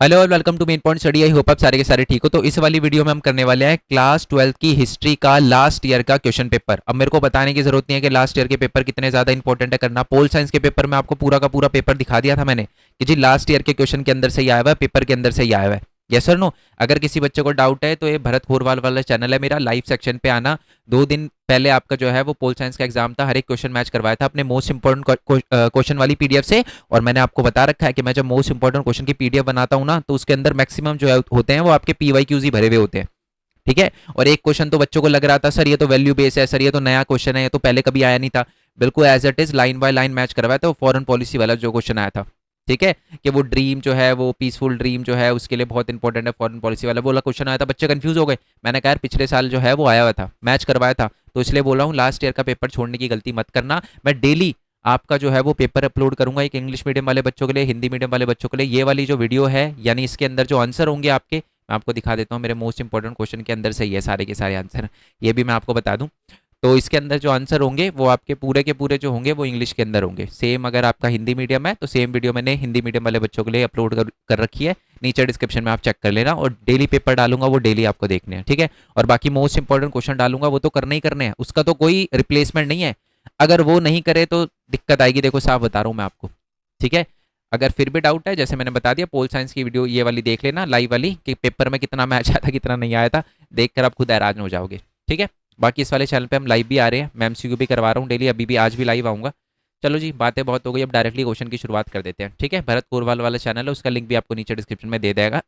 Hello और welcome to main point study. I hope आप सारे के सारे ठीक हो। तो इस वाली वीडियो में हम करने वाले हैं क्लास 12 की हिस्ट्री का लास्ट ईयर का क्वेश्चन पेपर। अब मेरे को बताने की जरूरत नहीं है कि लास्ट ईयर के पेपर कितने ज्यादा इंपॉर्टेंट है करना। पोल साइंस के पेपर में आपको पूरा का पूरा पेपर दिखा दिया था मैंने कि जी लास्ट ईयर के क्वेश्चन के अंदर से ही आया हुआ है, पेपर के अंदर से ही आया हुआ है। Yes sir no. अगर किसी बच्चे को डाउट है तो ये भरत खोरवाल वाला चैनल है मेरा, लाइव सेक्शन पे आना। 2 दिन पहले आपका जो है वो पोल साइंस का एग्जाम था, हर एक क्वेश्चन मैच करवाया था अपने मोस्ट इंपॉर्टेंट क्वेश्चन वाली पीडीएफ से। और मैंने आपको बता रखा है कि मैं जब मोस्ट इंपॉर्टेंट क्वेश्चन की पीडीएफ बनाता हूँ ना, तो उसके अंदर मैक्सिमम जो है होते हैं वो आपके पीवाईक्यूज ही भरे हुए होते हैं। ठीक है। और एक क्वेश्चन तो बच्चों को लग रहा था सर ये तो वैल्यू बेस है, सर ये तो नया क्वेश्चन है, ये तो पहले कभी आया नहीं था। बिल्कुल as it is line by line match करवाया था, वो फॉरेन पॉलिसी वाला जो क्वेश्चन आया था। ठीक है। कि वो ड्रीम जो है वो पीसफुल ड्रीम जो है उसके लिए बहुत इंपॉर्टेंट है, फॉरेन पॉलिसी वाला बोला क्वेश्चन आया था, बच्चे कंफ्यूज हो गए। मैंने कहा यार पिछले साल जो है वो आया हुआ था, मैच करवाया था, तो इसलिए बोला हूँ लास्ट ईयर का पेपर छोड़ने की गलती मत करना। मैं डेली आपका जो है वो पेपर अपलोड करूंगा, एक इंग्लिश मीडियम वाले बच्चों के लिए, हिंदी मीडियम वाले बच्चों के लिए। ये वाली जो वीडियो है यानी इसके अंदर जो आंसर होंगे आपके, मैं आपको दिखा देता हूँ, मेरे मोस्ट इंपॉर्टेंट क्वेश्चन के अंदर से ही है सारे के सारे आंसर। ये भी मैं आपको बता दूं। तो इसके अंदर जो आंसर होंगे वो आपके पूरे के पूरे जो होंगे वो इंग्लिश के अंदर होंगे। सेम अगर आपका हिंदी मीडियम है तो सेम वीडियो मैंने हिंदी मीडियम वाले बच्चों के लिए अपलोड कर रखी है, नीचे डिस्क्रिप्शन में आप चेक कर लेना। और डेली पेपर डालूंगा वो डेली आपको देखने हैं। ठीक है। और बाकी मोस्ट इंपॉर्टेंट क्वेश्चन डालूंगा वो तो करने ही करने हैं, उसका तो कोई रिप्लेसमेंट नहीं है। अगर वो नहीं करे तो दिक्कत आएगी, देखो साफ बता रहा हूँ मैं आपको। ठीक है। अगर फिर भी डाउट है, जैसे मैंने बता दिया, पोल साइंस की वीडियो ये वाली देख लेना लाइव वाली, कि पेपर में कितना मैच आया था कितना नहीं आया था, देखकर आप खुद हैरान हो जाओगे। ठीक है। बाकी इस वाले चैनल पे हम लाइव भी आ रहे हैं, मैं एमसीक्यू भी करवा रहा हूँ डेली, अभी भी आज भी लाइव आऊँगा। चलो जी बातें बहुत हो गई, अब डायरेक्टली क्वेश्चन की शुरुआत कर देते हैं। ठीक है। भरत कोरवाल वाला चैनल है, उसका लिंक भी आपको नीचे डिस्क्रिप्शन में दे देगा,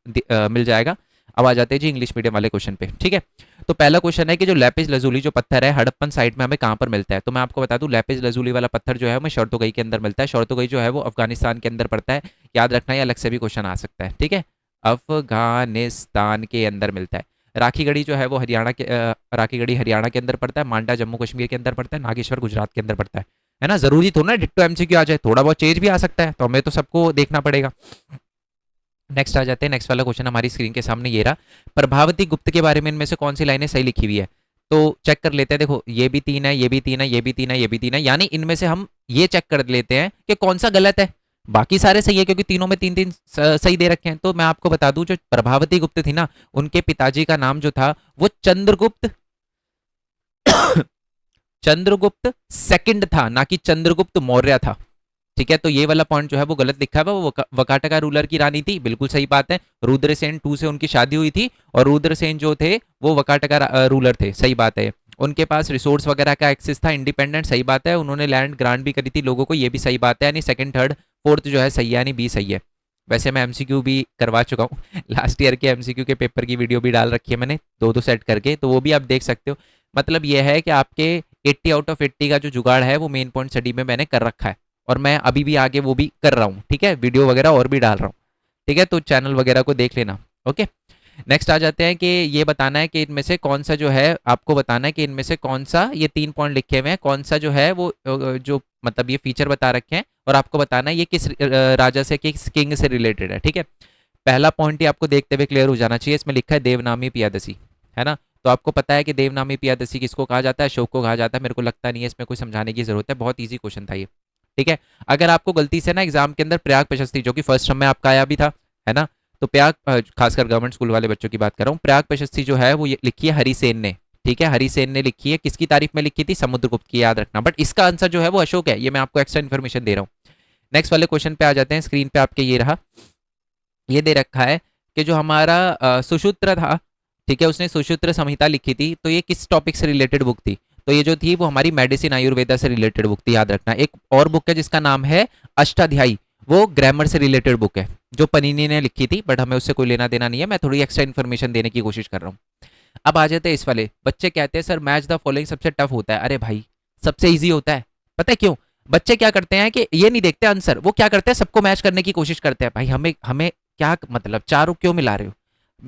मिल जाएगा। अब आ जाते हैं जी इंग्लिश मीडियम वाले क्वेश्चन पे। ठीक है। तो पहला क्वेश्चन है कि जो लैपिस लजूली जो पत्थर है हड़प्पन साइट में हमें कहाँ पर मिलता है। तो मैं आपको बता दूं लैपिस लजूली वाला पत्थर जो है हमें शर्तोगई के अंदर मिलता है। शर्तोगई जो है वो अफगानिस्तान के अंदर पड़ता है, याद रखना, है अलग से भी क्वेश्चन आ सकता है। ठीक है। अफगानिस्तान के अंदर मिलता है। राखी गढ़ी जो है वो राखी गढ़ी हरियाणा के अंदर पड़ता है, मांडा जम्मू कश्मीर के अंदर पड़ता है, नागेश्वर गुजरात के अंदर पड़ता है ना। जरूरी थोड़ा ना डिट्टो एमसीक्यू आ जाए, थोड़ा बहुत चेंज भी आ सकता है, तो हमें तो सबको देखना पड़ेगा। नेक्स्ट आ जाते हैं। नेक्स्ट वाला क्वेश्चन हमारी स्क्रीन के सामने ये रहा। प्रभावती गुप्त के बारे में इनमें से कौन सी लाइनें सही लिखी हुई है। तो चेक कर लेते हैं। देखो ये भी तीन है, ये भी तीन है, ये भी तीन है, ये भी तीन है, यानी इनमें से हम ये चेक कर लेते हैं कि कौन सा गलत है। बाकी सारे सही है क्योंकि तीनों में तीन तीन सही दे रखे हैं। तो मैं आपको बता दूं जो प्रभावती गुप्त थी ना, उनके पिताजी का नाम जो था वो चंद्रगुप्त चंद्रगुप्त सेकंड था, ना कि चंद्रगुप्त मौर्य था। ठीक है। तो ये वाला पॉइंट जो है वो गलत लिखा है, वो वकाटका रूलर की रानी थी, बिल्कुल सही बात है। रुद्रसेन टू से उनकी शादी हुई थी, और रुद्रसेन जो थे वो वकाटका रूलर थे, सही बात है। उनके पास रिसोर्स वगैरह का एक्सेस था, इंडिपेंडेंट, सही बात है। उन्होंने लैंड ग्रांट भी करी थी लोगों को, ये भी सही बात है। यानी सेकंड थर्ड फोर्थ जो है सही है, यानी बी सही है। वैसे मैं एमसीक्यू भी करवा चुका हूँ लास्ट ईयर के एमसीक्यू के पेपर की वीडियो भी डाल रखी है मैंने, दो दो सेट करके, तो वो भी आप देख सकते हो। मतलब यह है कि आपके 80 आउट ऑफ 80 का जो जुगाड़ है वो मेन पॉइंट स्टडी में मैंने कर रखा है, और मैं अभी भी आगे वो भी कर रहा हूँ। ठीक है। वीडियो वगैरह और भी डाल रहा हूँ। ठीक है। तो चैनल वगैरह को देख लेना। ओके। नेक्स्ट आ जाते हैं कि ये बताना है कि इनमें से कौन सा जो है, आपको बताना है कि इनमें से कौन सा, ये 3 पॉइंट लिखे हुए हैं, कौन सा जो है वो जो मतलब ये फीचर बता रखे हैं, और आपको बताना है ये किस राजा से, किस किंग से रिलेटेड है। ठीक है। पहला पॉइंट ही आपको देखते हुए क्लियर हो जाना चाहिए। इसमें लिखा है देवनामी पियादसी, है ना। तो आपको पता है कि देवनामी पियादसी किसको कहा जाता है, अशोक को कहा जाता है। मेरे को लगता नहीं है इसमें कोई समझाने की जरूरत है, बहुत ईजी क्वेश्चन था ये। ठीक है। अगर आपको गलती से ना एग्जाम के अंदर प्रयाग प्रशस्ति, जो कि फर्स्ट टर्म में आपका आया भी था, है ना, तो प्रयाग, खासकर गवर्नमेंट स्कूल वाले बच्चों की बात कर रहा हूँ, प्रयाग प्रशस्ति जो है वो लिखी है हरिसेन ने। ठीक है। हरिसेन ने लिखी है, किसकी तारीफ में लिखी थी, समुद्रगुप्त की, याद रखना। बट इसका आंसर जो है वो अशोक है, ये मैं आपको एक्स्ट्रा इन्फॉर्मेशन दे रहा हूँ। नेक्स्ट वाले क्वेश्चन पे आ जाते हैं। स्क्रीन पे आपके ये रहा, ये दे रखा है कि जो हमारा सुशूत्र था, ठीक है, उसने सुशूत्र संहिता लिखी थी, तो ये किस टॉपिक से रिलेटेड बुक थी। तो ये जो थी वो हमारी मेडिसिन आयुर्वेदा से रिलेटेड बुक थी, याद रखना। एक और बुक है जिसका नाम है अष्टाध्यायी, वो ग्रामर से रिलेटेड बुक है, जो पनीनी ने लिखी थी, बट हमें उससे कोई लेना देना नहीं है, मैं थोड़ी एक्स्ट्रा इन्फॉर्मेशन देने की कोशिश कर रहा हूँ। अब आ जाते हैं इस वाले। बच्चे कहते हैं सर मैच द फॉलोइंग सबसे टफ होता है। अरे भाई सबसे ईजी होता है, पता है क्यों। बच्चे क्या करते हैं कि ये नहीं देखते आंसर, वो क्या करते हैं सबको मैच करने की कोशिश करते हैं। भाई हमें हमें क्या मतलब, चारों क्यों मिला रहे हो।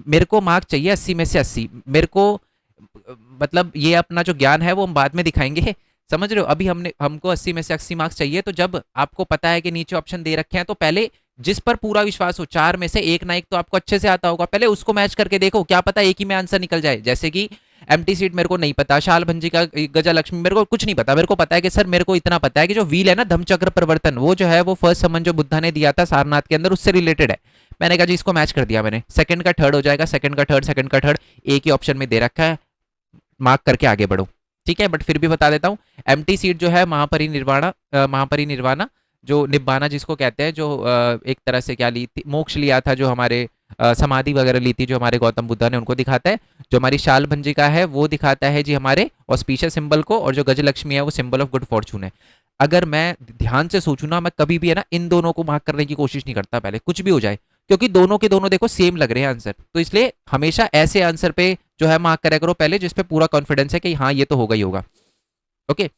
मेरे को मार्क चाहिए 80 में से 80। मेरे को मतलब ये अपना जो ज्ञान है वो हम बाद में दिखाएंगे, समझ रहे हो। अभी हमको 80 में से 80 मार्क्स चाहिए, तो जब आपको पता है कि नीचे ऑप्शन दे रखे हैं, तो पहले जिस पर पूरा विश्वास हो, चार में से एक ना एक तो आपको अच्छे से आता होगा, पहले उसको मैच करके देखो, क्या पता एक ही में आंसर निकल जाए। जैसे कि एम्प्टी सीट मेरे को नहीं पता, शाल भंजी का गजा लक्ष्मी मेरे को कुछ नहीं पता, मेरे को पता है कि सर मेरे को इतना पता है कि जो व्हील है ना, धम्मचक्र प्रवर्तन, वो जो है वो फर्स्ट समन जो बुद्धा ने दिया था सारनाथ के अंदर, उससे रिलेटेड है। मैंने कहा जी इसको मैच कर दिया मैंने, सेकंड का थर्ड हो जाएगा, सेकंड का थर्ड, सेकंड का थर्ड, एक ही ऑप्शन में दे रखा है, मार्क करके आगे बढ़ो। ठीक है, बट फिर भी बता देता हूँ, एम्प्टी सीट जो है महापरिनिर्वाणा, महापरिनिर्वाणा जो निब्बाना जिसको कहते हैं, जो एक तरह से क्या ली थी, मोक्ष लिया था, जो हमारे समाधि वगैरह ली थी जो हमारे गौतम बुद्धा ने, उनको दिखाता है। जो हमारी शाल भंजिका है वो दिखाता है जी हमारे ऑस्पिशियस सिंबल को, और जो गजलक्ष्मी है वो सिंबल ऑफ गुड फॉर्चून है। अगर मैं ध्यान से सोचूं ना, मैं कभी भी है ना इन दोनों को मार्क करने की कोशिश नहीं करता पहले, कुछ भी हो जाए, क्योंकि दोनों के दोनों देखो सेम लग रहे हैं आंसर, तो इसलिए हमेशा ऐसे आंसर पे जो है मार्क करा करो पहले, जिसपे पूरा कॉन्फिडेंस है कि हाँ ये तो होगा ही होगा। ओके,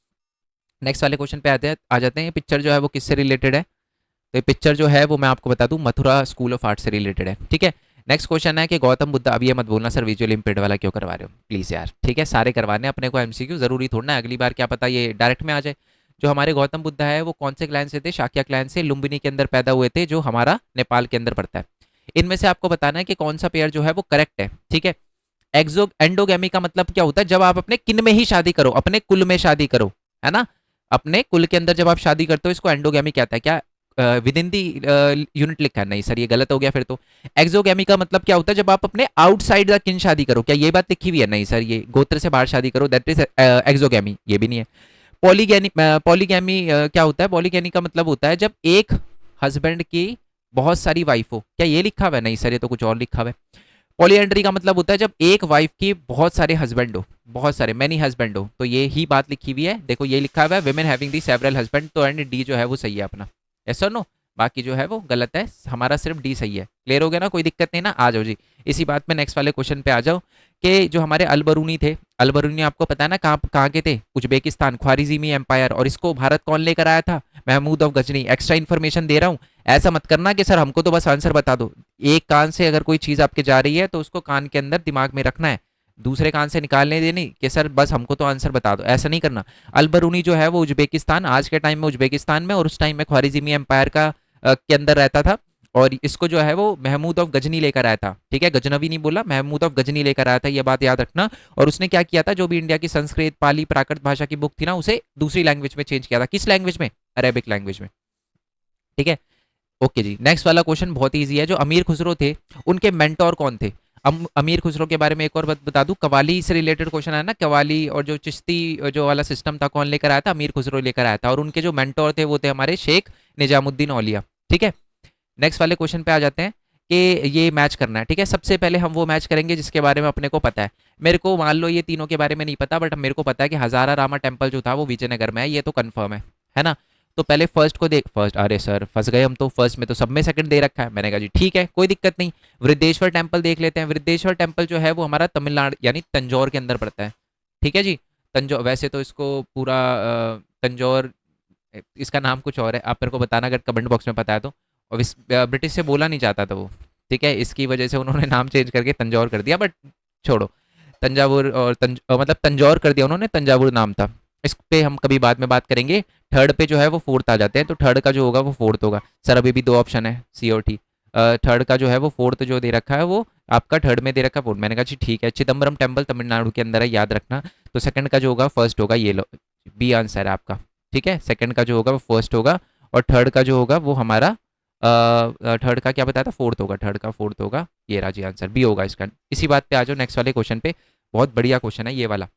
नेक्स्ट वाले क्वेश्चन पे आ जाते हैं। पिक्चर जो है वो किससे रिलेटेड है? तो ये पिक्चर जो है वो मैं आपको बता दूं, मथुरा स्कूल ऑफ आर्ट से रिलेटेड है। ठीक है, नेक्स्ट क्वेश्चन है कि गौतम बुद्ध, अब ये मत बोलना सर विजुअल इम्पेयर्ड वाला क्यों करवा रहे हो, प्लीज यार। ठीक है, सारे करवाने अपने को एमसीक्यू, जरूरी थोड़ा ना अगली बार क्या पता ये डायरेक्ट में आ जाए। जो हमारे गौतम बुद्ध है वो कौन से क्लैन से थे? शाक्या क्लैन से, लुम्बिनी के अंदर पैदा हुए थे, जो हमारा नेपाल के अंदर पड़ता है। इनमें से आपको बताना है कि कौन सा पेयर जो है वो करेक्ट है। ठीक है, एक्सो एंडोगेमी का मतलब क्या होता है? जब आप अपने किन में ही शादी करो, अपने कुल में शादी करो, है ना, अपने कुल के अंदर जब आप शादी करते हो, इसको एंडोगेमी कहता है। क्या विद इन दी यूनिट लिखा है? नहीं सर, ये गलत हो गया फिर तो। एक्सोगेमी का मतलब क्या होता है? जब आप अपने आउटसाइड द किन शादी करो। क्या ये बात लिखी हुई है? नहीं सर, ये गोत्र से बाहर शादी करो, दैट इज एक्सोगेमी, ये भी नहीं है। पॉलीगैमी, पॉलीगैमी क्या होता है? पॉलीगैमी का मतलब होता है जब एक हस्बैंड की बहुत सारी वाइफ हो। क्या ये लिखा हुआ है? नहीं सर, ये तो कुछ और लिखा हुआ है। पॉलीएंड्री का मतलब होता है जब एक वाइफ की बहुत सारे हस्बैंड हो, बहुत सारे, मैनी हस्बैंड हो, तो ये ही बात लिखी हुई है। देखो ये लिखा हुआ है women having the several husband, तो एंड डी जो है वो सही है अपना, यस और नो। बाकी जो है वो गलत है, हमारा सिर्फ डी सही है। क्लियर हो गया ना, कोई दिक्कत नहीं ना? आ जाओ जी इसी बात में नेक्स्ट वाले क्वेश्चन पे आ जाओ कि जो हमारे अलबरूनी थे, अलबरूनी आपको पता है ना कहाँ के थे? उज्बेकिस्तान, ख्वारिज़मी एम्पायर, और इसको भारत कौन लेकर आया था? Mahmud of Ghazni. Extra information दे रहा हूँ, ऐसा मत करना कि सर हमको तो बस आंसर बता दो। एक कान से अगर कोई चीज़ आपके जा रही है तो उसको कान के अंदर दिमाग में रखना है, दूसरे कान से निकालने देनी कि सर बस हमको तो आंसर बता दो, ऐसा नहीं करना। अलबरूनी जो है वो उज्बेकिस्तान, आज के टाइम में उज्बेकिस्तान में, और उस टाइम में ख्वारिज़मी एम्पायर का के अंदर रहता था, और इसको जो है वो महमूद ऑफ गजनी लेकर आया था। ठीक है, गजनवी नहीं बोला, महमूद ऑफ गजनी लेकर आया था, ये बात याद रखना। और उसने क्या किया था? जो भी इंडिया की संस्कृत, पाली, प्राकृत भाषा की बुक थी ना, उसे दूसरी लैंग्वेज में चेंज किया था। किस लैंग्वेज में? अरेबिक लैंग्वेज में। ठीक है, ओके जी। नेक्स्ट वाला क्वेश्चन बहुत ईजी है। जो अमीर खुसरो थे उनके मेंटोर कौन थे? अमीर खुसरो के बारे में एक और बात बता दूं, कवाली से रिलेटेड क्वेश्चन है ना, कवाली और जो चिश्ती जो वाला सिस्टम था, कौन लेकर आया था? अमीर खुसरो लेकर आया था, और उनके जो मेंटोर थे वो थे हमारे शेख निजामुद्दीन औलिया। ठीक है, नेक्स्ट वाले क्वेश्चन पे आ जाते हैं कि ये मैच करना है। ठीक है, सबसे पहले हम वो मैच करेंगे जिसके बारे में अपने को पता है। मेरे को मान लो ये तीनों के बारे में नहीं पता, बट मेरे को पता है कि हजारा रामा टेम्पल जो था वो विजयनगर में है, ये तो कंफर्म है ना। तो पहले फर्स्ट को देख, फर्स्ट, अरे सर फंस गए हम तो, फर्स्ट में तो सब में सेकंड दे रखा है। मैंने कहा जी ठीक है कोई दिक्कत नहीं, वृद्धेश्वर टेम्पल देख लेते हैं। वृद्धेश्वर टेम्पल जो है वो हमारा तमिलनाडु यानी तंजौर के अंदर पड़ता है। ठीक है जी, तंजौर, वैसे तो इसको पूरा तंजौर, इसका नाम कुछ और है, आप मेरे को बताना अगर कमेंट बॉक्स में पता है तो। और ब्रिटिश से बोला नहीं जाता था वो, ठीक है, इसकी वजह से उन्होंने नाम चेंज करके तंजौर कर दिया, बट छोड़ो, तंजावुर और मतलब तंजौर कर दिया उन्होंने, तंजावुर नाम था। इस पे हम कभी बाद में बात करेंगे। थर्ड पे जो है वो फोर्थ आ जाते हैं, तो थर्ड का जो होगा वो फोर्थ होगा। सर अभी भी दो ऑप्शन है, सी और टी। थर्ड का जो है वो फोर्थ जो दे रखा है वो आपका थर्ड में दे रखा है फोर्थ। मैंने कहा जी ठीक है, चिदम्बरम टेम्पल तमिलनाडु के अंदर है, याद रखना। तो सेकंड का जो होगा फर्स्ट होगा, ये लो बी आंसर है आपका। ठीक है, सेकंड का जो होगा वो फर्स्ट होगा, और थर्ड का जो होगा वो हमारा थर्ड का क्या बताया था? फोर्थ होगा, थर्ड का फोर्थ होगा, ये राजी आंसर बी होगा इसका। इसी बात पे आ जाओ नेक्स्ट वाले क्वेश्चन पे, बहुत बढ़िया क्वेश्चन है ये वाला।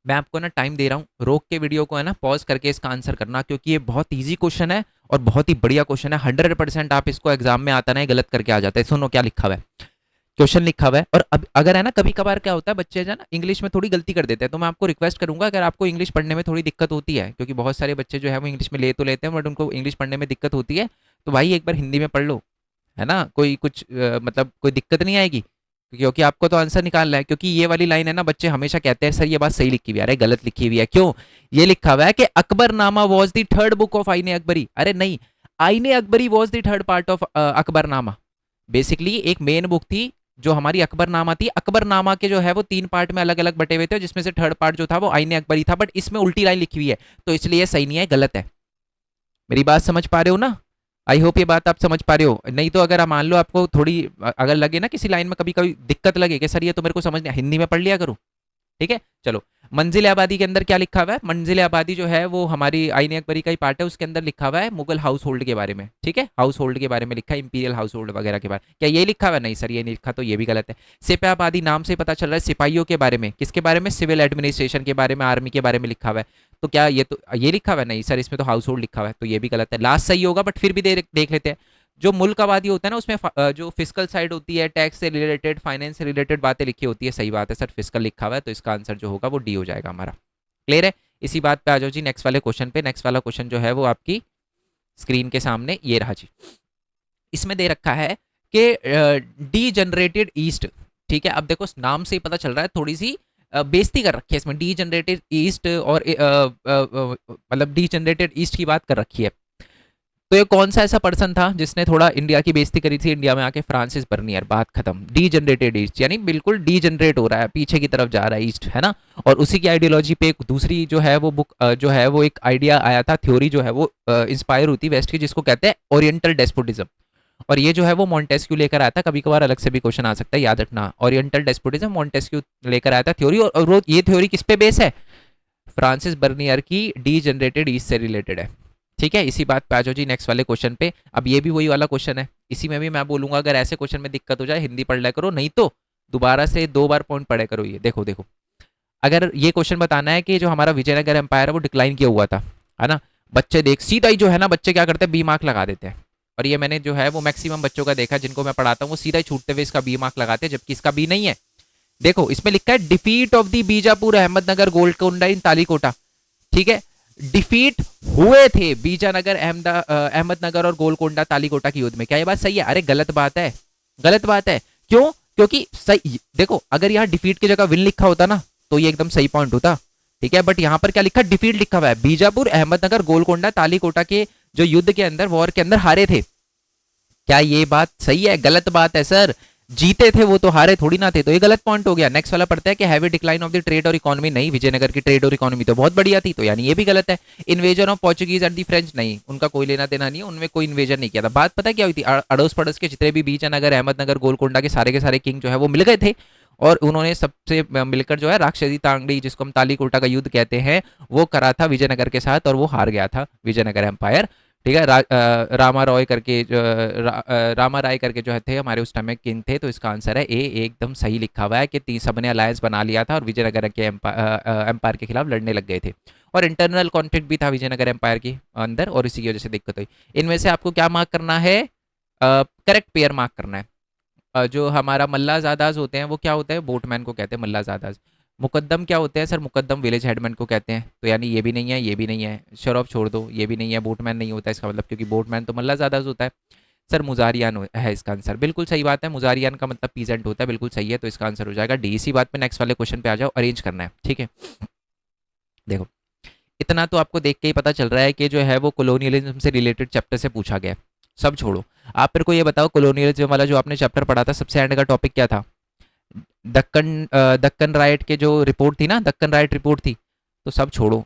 मैं आपको ना टाइम दे रहा हूँ, रोक के वीडियो को है ना पॉज करके इसका आंसर करना, क्योंकि ये बहुत ईजी क्वेश्चन है और बहुत ही बढ़िया क्वेश्चन है। 100% आप इसको एग्जाम में आता ना गलत करके आ जाता है। सुनो क्या लिखा हुआ है, क्वेश्चन लिखा हुआ है। और अब अगर है ना कभी कभार क्या होता है, बच्चे जो है ना इंग्लिश में थोड़ी गलती कर देते हैं, तो मैं आपको रिक्वेस्ट करूंगा, अगर आपको इंग्लिश पढ़ने में थोड़ी दिक्कत होती है, क्योंकि बहुत सारे बच्चे जो है वो इंग्लिश में ले तो लेते हैं बट उनको इंग्लिश पढ़ने में दिक्कत होती है, तो भाई एक बार हिंदी में पढ़ लो, है ना, कोई कुछ मतलब कोई दिक्कत नहीं आएगी, क्योंकि आपको तो आंसर निकालना है। क्योंकि ये वाली लाइन है ना, बच्चे हमेशा कहते हैं सर ये बात सही लिखी हुई है, अरे गलत लिखी हुई है। क्यों? ये लिखा हुआ है कि Akbarnama was the third book of आईने अकबरी। अरे नहीं, आईने Akbari was the third part of Akbarnama. Basically एक मेन बुक थी जो हमारी अकबरनामा थी। अकबरनामा के जो है वो 3 पार्ट में अलग अलग बटे हुए थे, जिसमें से थर्ड पार्ट जो था वो आईने अकबरी था, बट इसमें उल्टी लाइन लिखी हुई है, तो इसलिए सही नहीं है, गलत है। मेरी बात समझ पा रहे हो ना? आई होप ये बात आप समझ पा रहे हो। नहीं तो अगर आप मान लो आपको थोड़ी अगर लगे ना किसी लाइन में कभी कभी दिक्कत लगे कि सर ये तो मेरे को समझ नहीं, हिंदी में पढ़ लिया करो। ठीक है, चलो मंजिल आबादी के अंदर क्या लिखा हुआ है? मंजिल आबादी जो है वो हमारी आईन अकबरी का ही पार्ट है, उसके अंदर लिखा हुआ है मुगल हाउस होल्ड के बारे में, ठीक है, हाउस होल्ड के बारे में लिखा है, इंपीरियल हाउस होल्ड वगैरह के बारे में। क्या ये लिखा हुआ है? नहीं सर, ये नहीं लिखा, तो ये भी गलत है। सिपह आबादी नाम से पता चल रहा है सिपाहियों के बारे में, किसके बारे में? सिविल एडमिनिस्ट्रेशन के बारे में, आर्मी के बारे में लिखा हुआ है। तो क्या ये तो ये लिखा हुआ है? नहीं सर, इसमें तो हाउस होल्ड लिखा हुआ है, तो ये भी गलत है। लास्ट सही होगा, बट फिर भी देख लेते हैं। जो मुल्क आबादी होता है ना, उसमें जो फिजिकल साइड होती है, टैक्स से रिलेटेड, फाइनेंस से रिलेटेड बातें लिखी होती है। सही बात है सर, फिजिकल लिखा हुआ है, तो इसका आंसर जो होगा वो डी हो जाएगा हमारा। क्लियर है? इसी बात पे आ जाओ जी नेक्स्ट वाले क्वेश्चन पे। नेक्स्ट वाला क्वेश्चन जो है वो आपकी स्क्रीन के सामने ये रहा जी। इसमें दे रखा है कि डी जनरेटेड ईस्ट, ठीक है। अब देखो नाम से ही पता चल रहा है, थोड़ी सी बेइज्जती कर रखी है इसमें, डी जनरेटेड ईस्ट, और मतलब डी जनरेटेड ईस्ट की बात कर रखी है। तो ये कौन सा ऐसा पर्सन था जिसने थोड़ा इंडिया की बेइज्जती करी थी इंडिया में आके? Francis Bernier. बात खत्म। डी जनरेटेड ईस्ट यानी बिल्कुल डी जनरेट हो रहा है, पीछे की तरफ जा रहा है ईस्ट, है ना। और उसी की आइडियोलॉजी पे एक दूसरी जो है वो बुक जो है वो एक आइडिया आया था, थ्योरी जो है वो इंस्पायर हुई थी वेस्ट की, जिसको कहते हैं ओरिएंटल डेस्पोटिज्म। और ये जो है वो मॉन्टेस्क्यू लेकर आया था, कभी कभार अलग से भी क्वेश्चन आ सकता है, याद रखना। ओरिएंटल डेस्पोटिज्म मॉन्टेस्क्यू लेकर आया था थ्योरी, और ये थ्योरी किस पे बेस है? फ्रांसिस बर्नियर की डी जनरेटेड ईस्ट से रिलेटेड है, ठीक है। इसी बात पे आ जाओ जी नेक्स्ट वाले क्वेश्चन पे। अब ये भी वही वाला क्वेश्चन है, इसी में भी मैं बोलूंगा अगर ऐसे क्वेश्चन में दिक्कत हो जाए हिंदी पढ़ लिया करो, नहीं तो दोबारा से 2 बार पॉइंट पढ़े करो। ये देखो देखो, अगर ये क्वेश्चन बताना है कि जो हमारा विजयनगर एम्पायर है वो डिक्लाइन किया हुआ था, है ना, बच्चे देख सीधा ही जो है ना, बच्चे क्या करते हैं, बी मार्क लगा देते हैं। और ये मैंने जो है वो मैक्सिमम बच्चों का देखा जिनको मैं पढ़ाता हूँ, वो सीधा ही छूटते हुए इसका बी मार्क लगाते हैं, जबकि इसका बी नहीं है। देखो इसमें लिखा है defeat of the Bijapur Ahmednagar Golconda in Talikota, ठीक है। डिफीट हुए थे बीजानगर अहमदनगर और गोलकोंडा तालीकोटा की युद्ध में। क्या ये बात सही है? अरे गलत बात है, गलत बात है। क्यों? क्योंकि सही देखो, अगर यहाँ डिफीट की जगह विन लिखा होता ना तो ये एकदम सही पॉइंट होता, ठीक है। बट यहाँ पर क्या लिखा? डिफीट लिखा हुआ है। बीजापुर अहमदनगर गोलकोंडा तालीकोटा के जो युद्ध के अंदर, वॉर के अंदर हारे थे। क्या ये बात सही है? गलत बात है सर, जीते थे वो तो, हारे थोड़ी ना थे, तो ये गलत पॉइंट हो गया। नेक्स्ट वाला पढ़ता है कि heavy decline of the trade और इकोनॉमी, नहीं, विजयनगर की ट्रेड और इकोनॉमी तो बहुत बढ़िया थी, तो यानी ये भी गलत है। Invasion of Portuguese and the French, नहीं, उनका कोई लेना देना नहीं है, उनमें कोई इन्वेजन नहीं किया था। बात पता क्या हुई थी? अड़ोस पड़ोस के जितने भी विजयनगर अहमदनगर गोलकोंडा के सारे किंग जो है वो मिल गए थे, और उन्होंने सबसे मिलकर जो है राक्षसी तांगड़ी, जिसको हम तालीकोटा का युद्ध कहते हैं, वो करा था विजयनगर के साथ, और वो हार गया था विजयनगर एम्पायर, ठीक है। रामा रॉय करके रामा राय करके जो थे हमारे उस टाइम में किंग थे। तो इसका आंसर है ए, एकदम सही लिखा हुआ है कि सबने अलायंस बना लिया था और विजयनगर के एम्पायर के खिलाफ लड़ने लग गए थे, और इंटरनल कॉन्फ्लिक्ट भी था विजयनगर एम्पायर के अंदर, और इसी की वजह से दिक्कत हुई। इनमें से आपको क्या मार्क करना है? करेक्ट पेयर मार्क करना है। जो हमारा मल्लाजादाज होते हैं वो क्या होता है? बोटमैन को कहते हैं मल्लाजादाज। मुकद्दम क्या होते हैं सर? मुकद्दम विलेज हेडमैन को कहते हैं, तो यानी ये भी नहीं है, ये भी नहीं है, शरॉफ छोड़ दो, ये भी नहीं है, बोटमैन नहीं होता इसका मतलब, क्योंकि बोटमैन तो मल्लाजादाज होता है। सर मुजारियान है इसका आंसर, बिल्कुल सही बात है, मुजारियान का मतलब पीजेंट होता है, बिल्कुल सही है, तो इसका आंसर हो जाएगा डी। इसी बात पे नेक्स्ट वाले क्वेश्चन पे आ जाओ, अरेंज करना है, ठीक है। देखो इतना तो आपको देख के ही पता चल रहा है कि जो है वो कोलोनियलिज्म से रिलेटेड चैप्टर से पूछा गया। सब छोड़ो, आप मेरे को ये बताओ, कोलोनियलिज्म वाला जो आपने चैप्टर पढ़ा था, सबसे एंड का टॉपिक क्या था? दक्कन राइट के जो रिपोर्ट थी ना, दक्कन राइट रिपोर्ट थी। तो सब छोड़ो,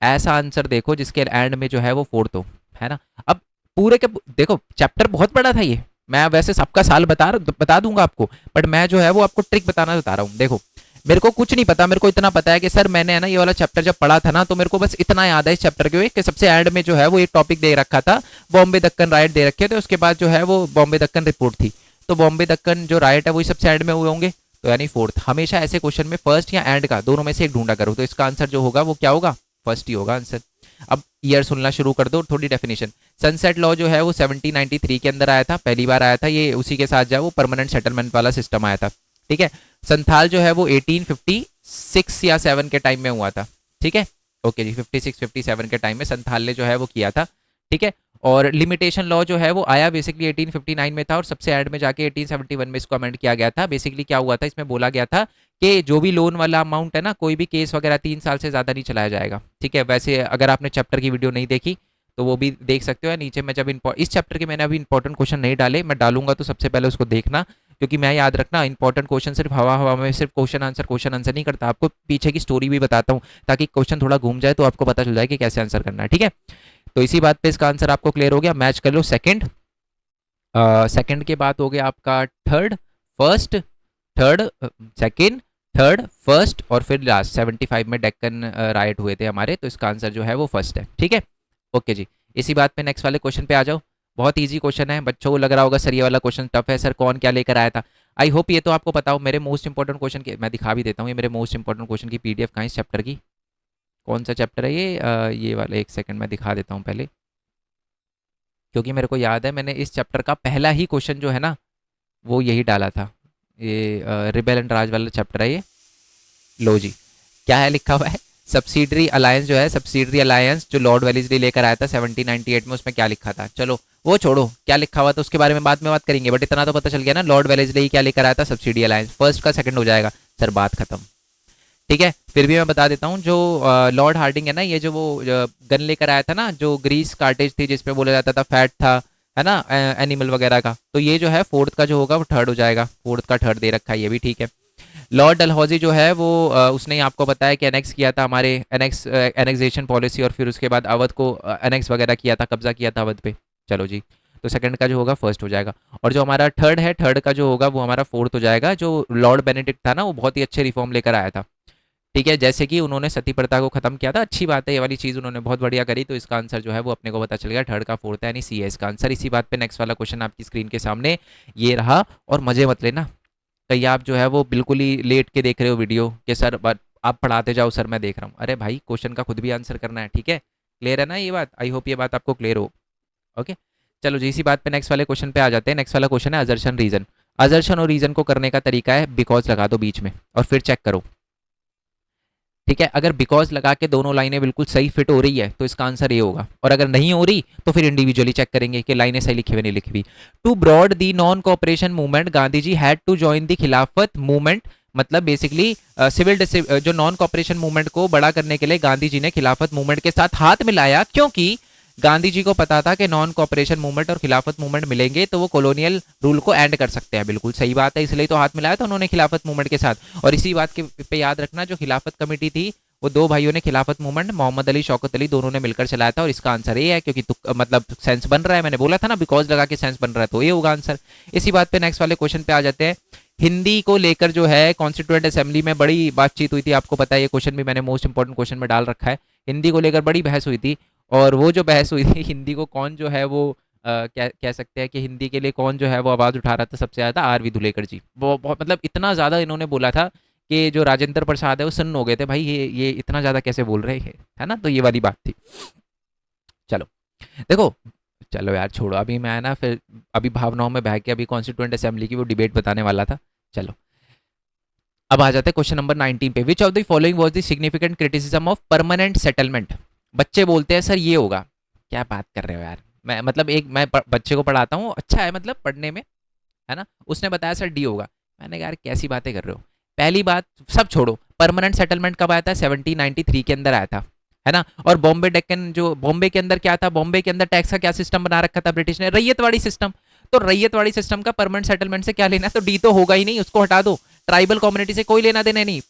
ऐसा आंसर देखो जिसके एंड में जो है वो 4th हो, है ना। अब पूरे के देखो चैप्टर बहुत बड़ा था ये, मैं वैसे सबका साल बता दूंगा आपको, बट मैं जो है वो आपको ट्रिक बताना बता रहा हूँ। देखो मेरे को कुछ नहीं पता, मेरे को इतना पता है कि सर मैंने है ना ये वाला चैप्टर जब पढ़ा था ना, तो मेरे को बस इतना याद है इस चैप्टर के कि सबसे एंड में जो है वो एक टॉपिक दे रखा था, बॉम्बे दक्कन राइट दे रखे थे, उसके बाद जो है वो बॉम्बे दक्कन रिपोर्ट थी। तो बॉम्बे दक्कन जो राइट है वही सबसे एंड में हुए होंगे, तो यानी 4th। हमेशा ऐसे क्वेश्चन में फर्स्ट या एंड का दोनों में से एक ढूंढा करो, तो इसका आंसर जो होगा वो क्या होगा? फर्स्ट ही होगा आंसर। अब ईयर सुनना शुरू कर दो, थोड़ी डेफिनेशन। सनसेट लॉ जो है वो 1793 के अंदर आया था, पहली बार आया था ये, उसी के साथ जो है वो परमानेंट सेटलमेंट वाला सिस्टम आया था, ठीक है। संथाल जो है वो 1856 या 7 के टाइम में हुआ था, ठीक है। ओके जी, 56-57 के टाइम में संथाल ने जो है वो किया था, ठीक है। और लिमिटेशन लॉ जो है वो आया बेसिकली 1859 में था, और सबसे एंड में जाके 1871 में इसको अमेंड किया गया था। बेसिकली क्या हुआ था, इसमें बोला गया था कि जो भी लोन वाला अमाउंट है ना, कोई भी केस वगैरह 3 साल से ज़्यादा नहीं चलाया जाएगा, ठीक है। वैसे अगर आपने चैप्टर की वीडियो नहीं देखी तो वो भी देख सकते हो, नीचे में जब इस चैप्टर के मैंने अभी इंपॉर्टेंट क्वेश्चन नहीं डाले, मैं डालूंगा तो सबसे पहले उसको देखना, क्योंकि मैं याद रखना इंपॉर्टेंट क्वेश्चन सिर्फ हवा हवा में सिर्फ क्वेश्चन आंसर नहीं करता, आपको पीछे की स्टोरी भी बताता हूँ, ताकि क्वेश्चन थोड़ा घूम जाए तो आपको पता चल जाए कि कैसे आंसर करना है, ठीक है। तो इसी बात पे इसका आंसर आपको क्लियर हो गया, मैच कर लो। सेकंड सेकंड के बाद हो गया आपका third, first, third, second, third, first और फिर लास्ट 75 में डेक्कन राइट हुए थे हमारे, तो इसका आंसर जो है वो फर्स्ट है। ठीक है, ओके जी। इसी बात पे नेक्स्ट वाले क्वेश्चन पे आ जाओ। बहुत इजी क्वेश्चन है, बच्चों को लग रहा होगा सर ये वाला क्वेश्चन टफ है, सर कौन क्या लेकर आया था। आई होप ये तो आपको पता हो। मेरे मोस्ट इंपॉर्टेंट क्वेश्चन के मैं दिखा भी देता हूँ, ये मेरे मोस्ट इंपॉर्टेंट क्वेश्चन की पीडीएफ कहाँ है इस चैप्टर की, कौन सा चैप्टर है ये, ये वाला, एक सेकंड मैं दिखा देता हूँ पहले, क्योंकि मेरे को याद है मैंने इस चैप्टर का पहला ही क्वेश्चन जो है ना वो यही डाला था। ये रिबेल एंड राज वाला चैप्टर है ये। लो जी, क्या है लिखा हुआ है, सब्सिडरी अलायंस जो है, सब्सिडरी अलायंस जो लॉर्ड वेलेस्ली लेकर आया था 1798 में, उसमें क्या लिखा था। चलो वो छोड़ो, क्या लिखा हुआ था उसके बारे में बाद में बात करेंगे, बट इतना तो पता चल गया ना, लॉर्ड वेलेस्ली क्या लेकर आया था, सब्सिडी अलायंस। फर्स्ट का सेकंड हो जाएगा सर, बात खत्म। ठीक है, फिर भी मैं बता देता हूँ, जो लॉर्ड हार्डिंग है ना, ये जो वो गन लेकर आया था ना, जो ग्रीस कार्टेज थी जिसपे बोला जाता था फैट था, है ना, एनिमल वगैरह का, तो ये जो है फोर्थ का जो होगा वो थर्ड हो जाएगा, फोर्थ का थर्ड दे रखा है ये भी। ठीक है, लॉर्ड डलहौजी जो है वो उसने आपको बताया कि एनेक्स किया था हमारे, एनेक्सेशन पॉलिसी, और फिर उसके बाद अवध को एनेक्स वगैरह किया था, कब्जा किया था अवध पे। चलो जी, तो सेकंड का जो होगा फर्स्ट हो जाएगा, और जो हमारा थर्ड है, थर्ड का जो होगा वो हमारा फोर्थ हो जाएगा। जो लॉर्ड बेनेडिक्ट था ना, वो बहुत ही अच्छे रिफॉर्म लेकर आया था। ठीक है, जैसे कि उन्होंने सती प्रथा को खत्म किया था, अच्छी बात है, ये वाली चीज़ उन्होंने बहुत बढ़िया करी, तो इसका आंसर जो है वो अपने को पता चल गया, थर्ड का फोर्थ है, यानी सी है इसका आंसर। इसी बात पे नेक्स्ट वाला क्वेश्चन आपकी स्क्रीन के सामने ये रहा, और मजे मत लेना कहीं आप जो है वो बिल्कुल ही लेट के देख रहे हो वीडियो कि सर आप पढ़ाते जाओ सर मैं देख रहा हूँ, अरे भाई क्वेश्चन का खुद भी आंसर करना है। ठीक है, क्लियर है ना ये बात, आई होप ये बात आपको क्लियर हो। ओके, चलो जी, इसी बात पे नेक्स्ट वाले क्वेश्चन पे आ जाते हैं। नेक्स्ट वाला क्वेश्चन है अजर्शन रीजन। अजर्शन और रीजन को करने का तरीका है बिकॉज लगा दो बीच में और फिर चेक करो। ठीक है, अगर बिकॉज लगा के दोनों लाइनें बिल्कुल सही फिट हो रही है तो इसका आंसर ये होगा, और अगर नहीं हो रही तो फिर इंडिविजुअली चेक करेंगे कि लाइनें सही लिखी हुई नहीं लिखी हुई। To broad the non cooperation movement Gandhi ji had to join the Khilafat movement, मतलब बेसिकली सिविल जो नॉन कोऑपरेशन मूवमेंट को बड़ा करने के लिए गांधी जी ने खिलाफत मूवमेंट के साथ हाथ मिलाया, क्योंकि गांधी जी को पता था कि नॉन कोऑपरेशन मूवमेंट और खिलाफत मूवमेंट मिलेंगे तो वो कॉलोनियल रूल को एंड कर सकते हैं। बिल्कुल सही बात है, इसलिए तो हाथ मिलाया था उन्होंने खिलाफत मूवमेंट के साथ। और इसी बात के पे याद रखना, जो खिलाफत कमेटी थी वो दो भाइयों ने खिलाफत मूवमेंट, मोहम्मद अली शौकत अली, दोनों ने मिलकर चलाया था, और इसका आंसर ये है, क्योंकि मतलब सेंस बन रहा है, मैंने बोला था ना बिकॉज लगा के सेंस बन रहा है, तो ये होगा आंसर। इसी बात पे नेक्स्ट वाले क्वेश्चन पे आ जाते हैं। हिंदी को लेकर जो है कॉन्स्टिट्यूएंट असेंबली में बड़ी बातचीत हुई थी, आपको पता है, ये क्वेश्चन भी मैंने मोस्ट इंपॉर्टेंट क्वेश्चन में डाल रखा है। हिंदी को लेकर बड़ी बहस हुई थी, और वो जो बहस हुई थी, हिंदी को कौन जो है वो क्या कह सकते हैं कि हिंदी के लिए कौन जो है वो आवाज़ उठा रहा था सबसे ज़्यादा, आर वी धुलेकर जी। वो बहुत मतलब इतना ज़्यादा इन्होंने बोला था कि जो राजेंद्र प्रसाद है वो सन्न हो गए थे, भाई ये इतना ज़्यादा कैसे बोल रहे हैं, है ना, तो ये वाली बात थी। चलो देखो, चलो यार छोड़ो, अभी मैं ना फिर अभी भावनाओं में बह के अभी कॉन्स्टिट्यूएंट असेंबली की वो डिबेट बताने वाला था। चलो अब आ जाते हैं क्वेश्चन नंबर 19 पे। Which of the following was the significant criticism of permanent settlement. बच्चे बोलते हैं सर ये होगा, क्या बात कर रहे हो यार, मैं मतलब एक मैं बच्चे को पढ़ाता हूँ, अच्छा है मतलब पढ़ने में, है ना, उसने बताया सर डी होगा। मैंने कहा यार कैसी बातें कर रहे हो। पहली बात सब छोड़ो, परमानेंट सेटलमेंट कब आया था, 1793 के अंदर आया था, है ना। और बॉम्बे डेक्कन, जो बॉम्बे के अंदर क्या था, बॉम्बे के अंदर टैक्स का क्या सिस्टम बना रखा था ब्रिटिश ने, रैयतवाड़ी सिस्टम। तो रैयतवाड़ी सिस्टम का परमानेंट सेटलमेंट से क्या लेना है, तो डी तो होगा ही नहीं, उसको हटा दो। ट्राइबल कम्युनिटी से कोई लेना देना नहीं।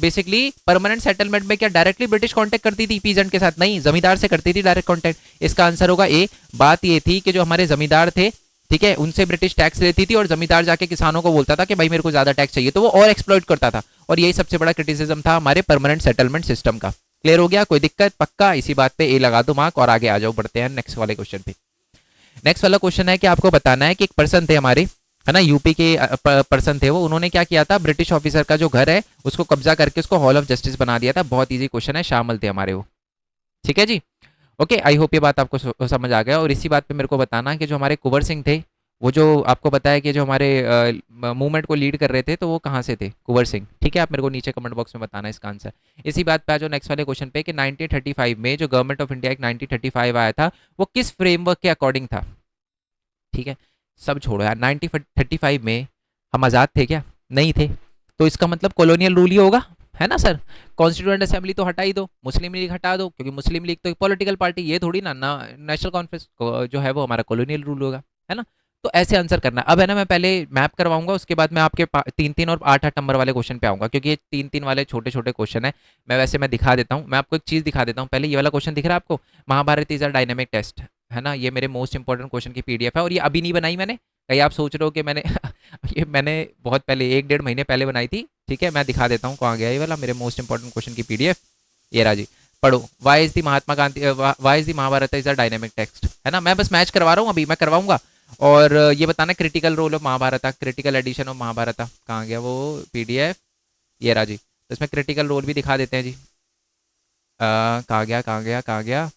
बेसिकली परमानेंट सेटलमेंट में क्या डायरेक्टली ब्रिटिश कांटेक्ट करती थी पीजेंट के साथ, नहीं, जमींदार से करती थी डायरेक्ट कांटेक्ट। इसका आंसर होगा ए। बात ये थी कि जो हमारे जमींदार थे, ठीक है, उनसे ब्रिटिश टैक्स लेती थी, और जमींदार जाके किसानों को बोलता था कि भाई मेरे को ज्यादा टैक्स चाहिए, तो वो और एक्सप्लॉइट करता था, और यही सबसे बड़ा क्रिटिसिज्म था हमारे परमानेंट सेटलमेंट सिस्टम का। क्लियर हो गया, कोई दिक्कत, पक्का, इसी बात पे ए लगा दो मार्क, और आगे आ जाओ, बढ़ते हैं नेक्स्ट वाले क्वेश्चन पे। नेक्स्ट वाला क्वेश्चन है कि आपको बताना है कि एक पर्सन थे हमारे, है ना, यूपी के पर्सन थे वो, उन्होंने क्या किया था, ब्रिटिश ऑफिसर का जो घर है उसको कब्जा करके उसको हॉल ऑफ जस्टिस बना दिया था। बहुत इजी क्वेश्चन है, शामिल थे हमारे वो। ठीक है जी, ओके, आई होप ये बात आपको समझ आ गया। और इसी बात पे मेरे को बताना कि जो हमारे कुंवर सिंह थे, वो जो आपको बताया कि जो हमारे मूवमेंट को लीड कर रहे थे, तो वो कहाँ से थे, कुंवर सिंह। ठीक है, आप मेरे को नीचे कमेंट बॉक्स में बताना इसका आंसर। इसी बात पे आ जाओ नेक्स्ट वाले क्वेश्चन पे कि 1935 में जो गवर्नमेंट ऑफ इंडिया एक 1935 आया था, वो किस फ्रेमवर्क के अकॉर्डिंग था। ठीक है, सब छोड़ो यार, 1935 में हम आज़ाद थे क्या, नहीं थे, तो इसका मतलब कॉलोनियल रूल ही होगा, है ना सर। कॉन्स्टिट्यूएंट असेंबली तो हटा ही दो, मुस्लिम लीग हटा दो, क्योंकि मुस्लिम लीग तो एक पॉलिटिकल पार्टी, ये थोड़ी ना नेशनल कॉन्फ्रेंस जो है वो हमारा कॉलोनियल रूल होगा, है ना। तो ऐसे आंसर करना। अब है ना, मैं पहले मैप करवाऊंगा, उसके बाद मैं आपके 3-3 और 8-8 नंबर वाले क्वेश्चन पे आऊंगा, क्योंकि ये 3-3 वाले छोटे छोटे क्वेश्चन है। मैं दिखा देता हूँ, मैं आपको एक चीज़ दिखा देता हूँ पहले। ये वाला क्वेश्चन दिख रहा है आपको, Mahabharata is a dynamic test, है ना, ये मेरे मोस्ट इंपॉर्टेंट क्वेश्चन की पीडीएफ है, और ये अभी नहीं बनाई मैंने, कहीं आप सोच रहे हो कि मैंने ये मैंने बहुत पहले 1 डेढ़ महीने पहले बनाई थी, ठीक है। मैं दिखा देता हूँ कहाँ गया ये वाला, मेरे मोस्ट इंपॉर्टेंट क्वेश्चन की पीडीएफ, ये रहा जी। पढ़ो, why is the Mahatma Gandhi, why is the Mahabharata is a dynamic text, है ना। मैं बस मैच करवा रहा हूँ, अभी मैं करवाऊंगा। और ये बताना critical role of Mahabharata, critical edition of Mahabharata कहाँ गया वो पीडीएफ, ये रहा जी। तो इसमें क्रिटिकल रोल भी दिखा देते हैं जी। कहाँ गया कहाँ गया कहाँ गया,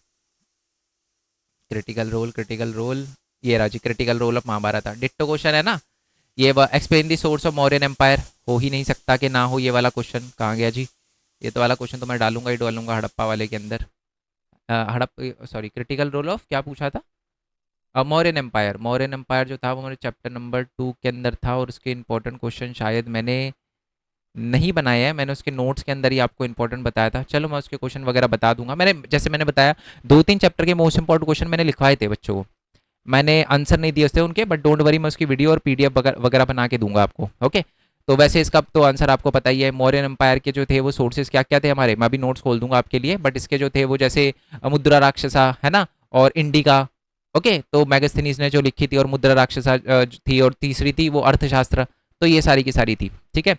क्रिटिकल रोल, ये रहा जी, critical role of Mahabharata. Ditto question है ना ये, explain the source of Mauryan empire, हो ही नहीं सकता कि ना हो ये वाला क्वेश्चन। कहाँ गया जी, ये तो वाला क्वेश्चन तो मैं डालूंगा ही डालूंगा हड़प्पा वाले के अंदर। हड़प सॉरी, क्रिटिकल रोल ऑफ क्या पूछा था, मौर्यन एम्पायर। मौर्यन एम्पायर जो था वो मेरे चैप्टर नंबर 2 के अंदर था, और उसके इंपॉर्टेंट क्वेश्चन शायद मैंने नहीं बनाए हैं, मैंने उसके नोट्स के अंदर ही आपको इंपॉर्टेंट बताया था। चलो मैं उसके क्वेश्चन वगैरह बता दूंगा। मैंने जैसे मैंने बताया 2-3 चैप्टर के मोस्ट इंपॉर्टेंट क्वेश्चन मैंने लिखवाए थे बच्चों को, मैंने आंसर नहीं दिए थे उनके, बट डोंट वरी, मैं उसकी वीडियो और पीडीएफ वगैरह बना के दूंगा आपको, ओके। तो वैसे इसका तो आंसर आपको पता ही है। मौर्यन एम्पायर के जो थे वो सोर्सेज क्या क्या थे हमारे, मैं अभी नोट्स खोल दूंगा आपके लिए, बट इसके जो थे वो जैसे मुद्रा राक्षसा है ना, और इंडिका, ओके। तो मैगस्थनीज ने जो लिखी थी, और मुद्रा राक्षसा थी, और तीसरी थी वो अर्थशास्त्र, तो ये सारी की सारी थी, ठीक है।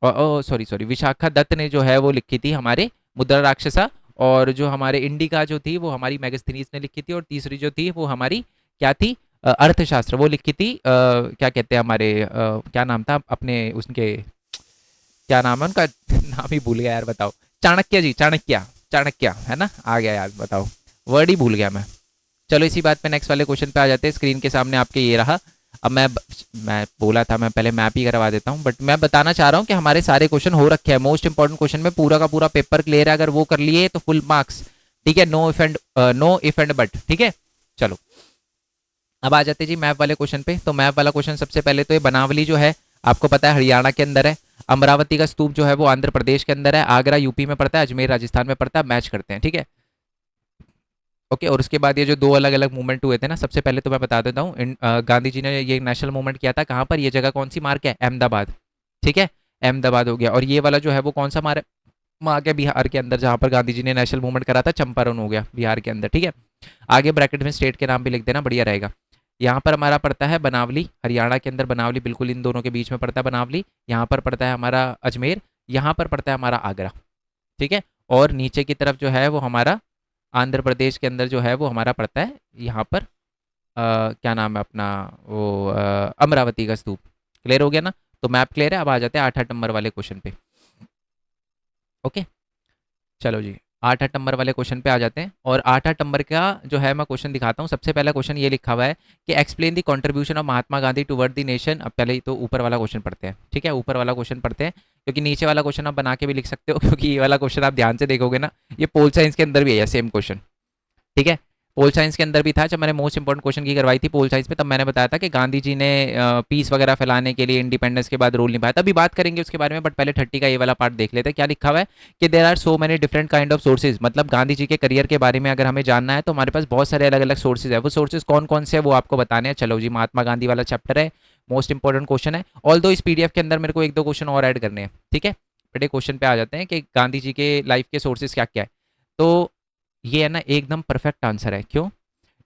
और सॉरी सॉरी, विशाखा दत्त ने जो है वो लिखी थी हमारे मुद्रा राक्षसा, और जो हमारे इंडिका जो थी वो हमारी मैगस्थनीज ने लिखी थी, और तीसरी जो थी वो हमारी क्या थी, अर्थशास्त्र, वो लिखी थी क्या कहते हैं हमारे, क्या नाम था अपने उसके, क्या नाम है उनका, नाम ही भूल गया यार, बताओ। चाणक्य जी, चाणक्य, चाणक्य है ना, आ गया यार, बताओ, वर्ड ही भूल गया मैं। चलो इसी बात पे नेक्स्ट वाले क्वेश्चन पे आ जाते हैं। स्क्रीन के सामने आपके ये रहा। अब मैं बोला था मैं पहले मैप ही करवा देता हूँ, बट मैं बताना चाह रहा हूँ कि हमारे सारे क्वेश्चन हो रखे हैं। मोस्ट इंपॉर्टेंट क्वेश्चन में पूरा का पूरा पेपर क्लियर है, अगर वो कर लिए तो फुल मार्क्स, ठीक है। नो इफ एंड बट, ठीक है। चलो अब आ जाते जी मैप वाले क्वेश्चन पे। तो मैप वाला क्वेश्चन सबसे पहले तो ये बनावली जो है आपको पता है हरियाणा के अंदर है, अमरावती का स्तूप जो है वो आंध्र प्रदेश के अंदर है, आगरा यूपी में पड़ता है, अजमेर राजस्थान में पड़ता है। मैच करते हैं, ठीक है, ओके। और उसके बाद ये जो दो अलग अलग मूवमेंट हुए थे ना, सबसे पहले तो मैं बता देता हूँ, गांधी जी ने ये नेशनल मूवमेंट किया था कहाँ पर, ये जगह कौन सी मार्क है, अहमदाबाद, ठीक है, अहमदाबाद हो गया। और ये वाला जो है वो कौन सा मार्क है, बिहार के अंदर, जहाँ पर गांधी जी ने नेशनल मूवमेंट करा था, चंपारण हो गया बिहार के अंदर, ठीक है। आगे ब्रैकेट में स्टेट के नाम भी लिख देना, बढ़िया रहेगा। यहाँ पर हमारा पड़ता है बनावली, हरियाणा के अंदर बनावली, बिल्कुल इन दोनों के बीच में पड़ता है बनावली। यहाँ पर पड़ता है हमारा अजमेर, यहाँ पर पड़ता है हमारा आगरा, ठीक है। और नीचे की तरफ जो है वो हमारा आंध्र प्रदेश के अंदर जो है वो हमारा पड़ता है यहाँ पर क्या नाम है अपना वो अमरावती का स्तूप। क्लियर हो गया ना, तो मैप क्लियर है। अब आ जाते हैं 8 नंबर वाले क्वेश्चन पे, ओके। चलो जी 8 नंबर वाले क्वेश्चन पे आ जाते हैं, और 8 नंबर का जो है मैं क्वेश्चन दिखाता हूँ। सबसे पहला क्वेश्चन ये लिखा हुआ है कि explain the contribution of Mahatma Gandhi toward the nation. अब पहले ही तो ऊपर वाला क्वेश्चन पढ़ते हैं, ठीक है, ऊपर वाला क्वेश्चन पढ़ते हैं, क्योंकि नीचे वाला क्वेश्चन आप बना के भी लिख सकते हो, क्योंकि ये वाला क्वेश्चन आप ध्यान से देखोगे ना, ये पोल साइंस के अंदर भी है सेम क्वेश्चन, ठीक है। पोल साइंस के अंदर भी था, जब मैंने मोस्ट इंपॉर्टेंट क्वेश्चन की करवाई थी पोल साइंस पे, तब मैंने बताया था कि गांधी जी ने पीस वगैरह फैलाने के लिए इंडिपेंडेंस के बाद रोल निभाया था। अभी बात करेंगे उसके बारे में, बट पहले 30 का ये वाला पार्ट देख लेते हैं। क्या लिखा हुआ है कि there are so many different kind of sources, मतलब गांधी जी के करियर के बारे में अगर हमें जानना है तो हमारे पास बहुत सारे अलग अलग सोर्सेज है। वो सोर्सेज कौन कौन से है वो आपको बताने हैं। चलो जी महात्मा गांधी वाला चैप्टर है, मोस्ट इंपॉर्टेंट क्वेश्चन है। ऑल दो इस पीडीएफ के अंदर मेरे को 1-2 क्वेश्चन और ऐड करने हैं, ठीक है। बड़े क्वेश्चन पे आ जाते हैं कि गांधी जी के लाइफ के सोर्सेज क्या क्या है। तो ये है ना एकदम परफेक्ट आंसर है, क्यों,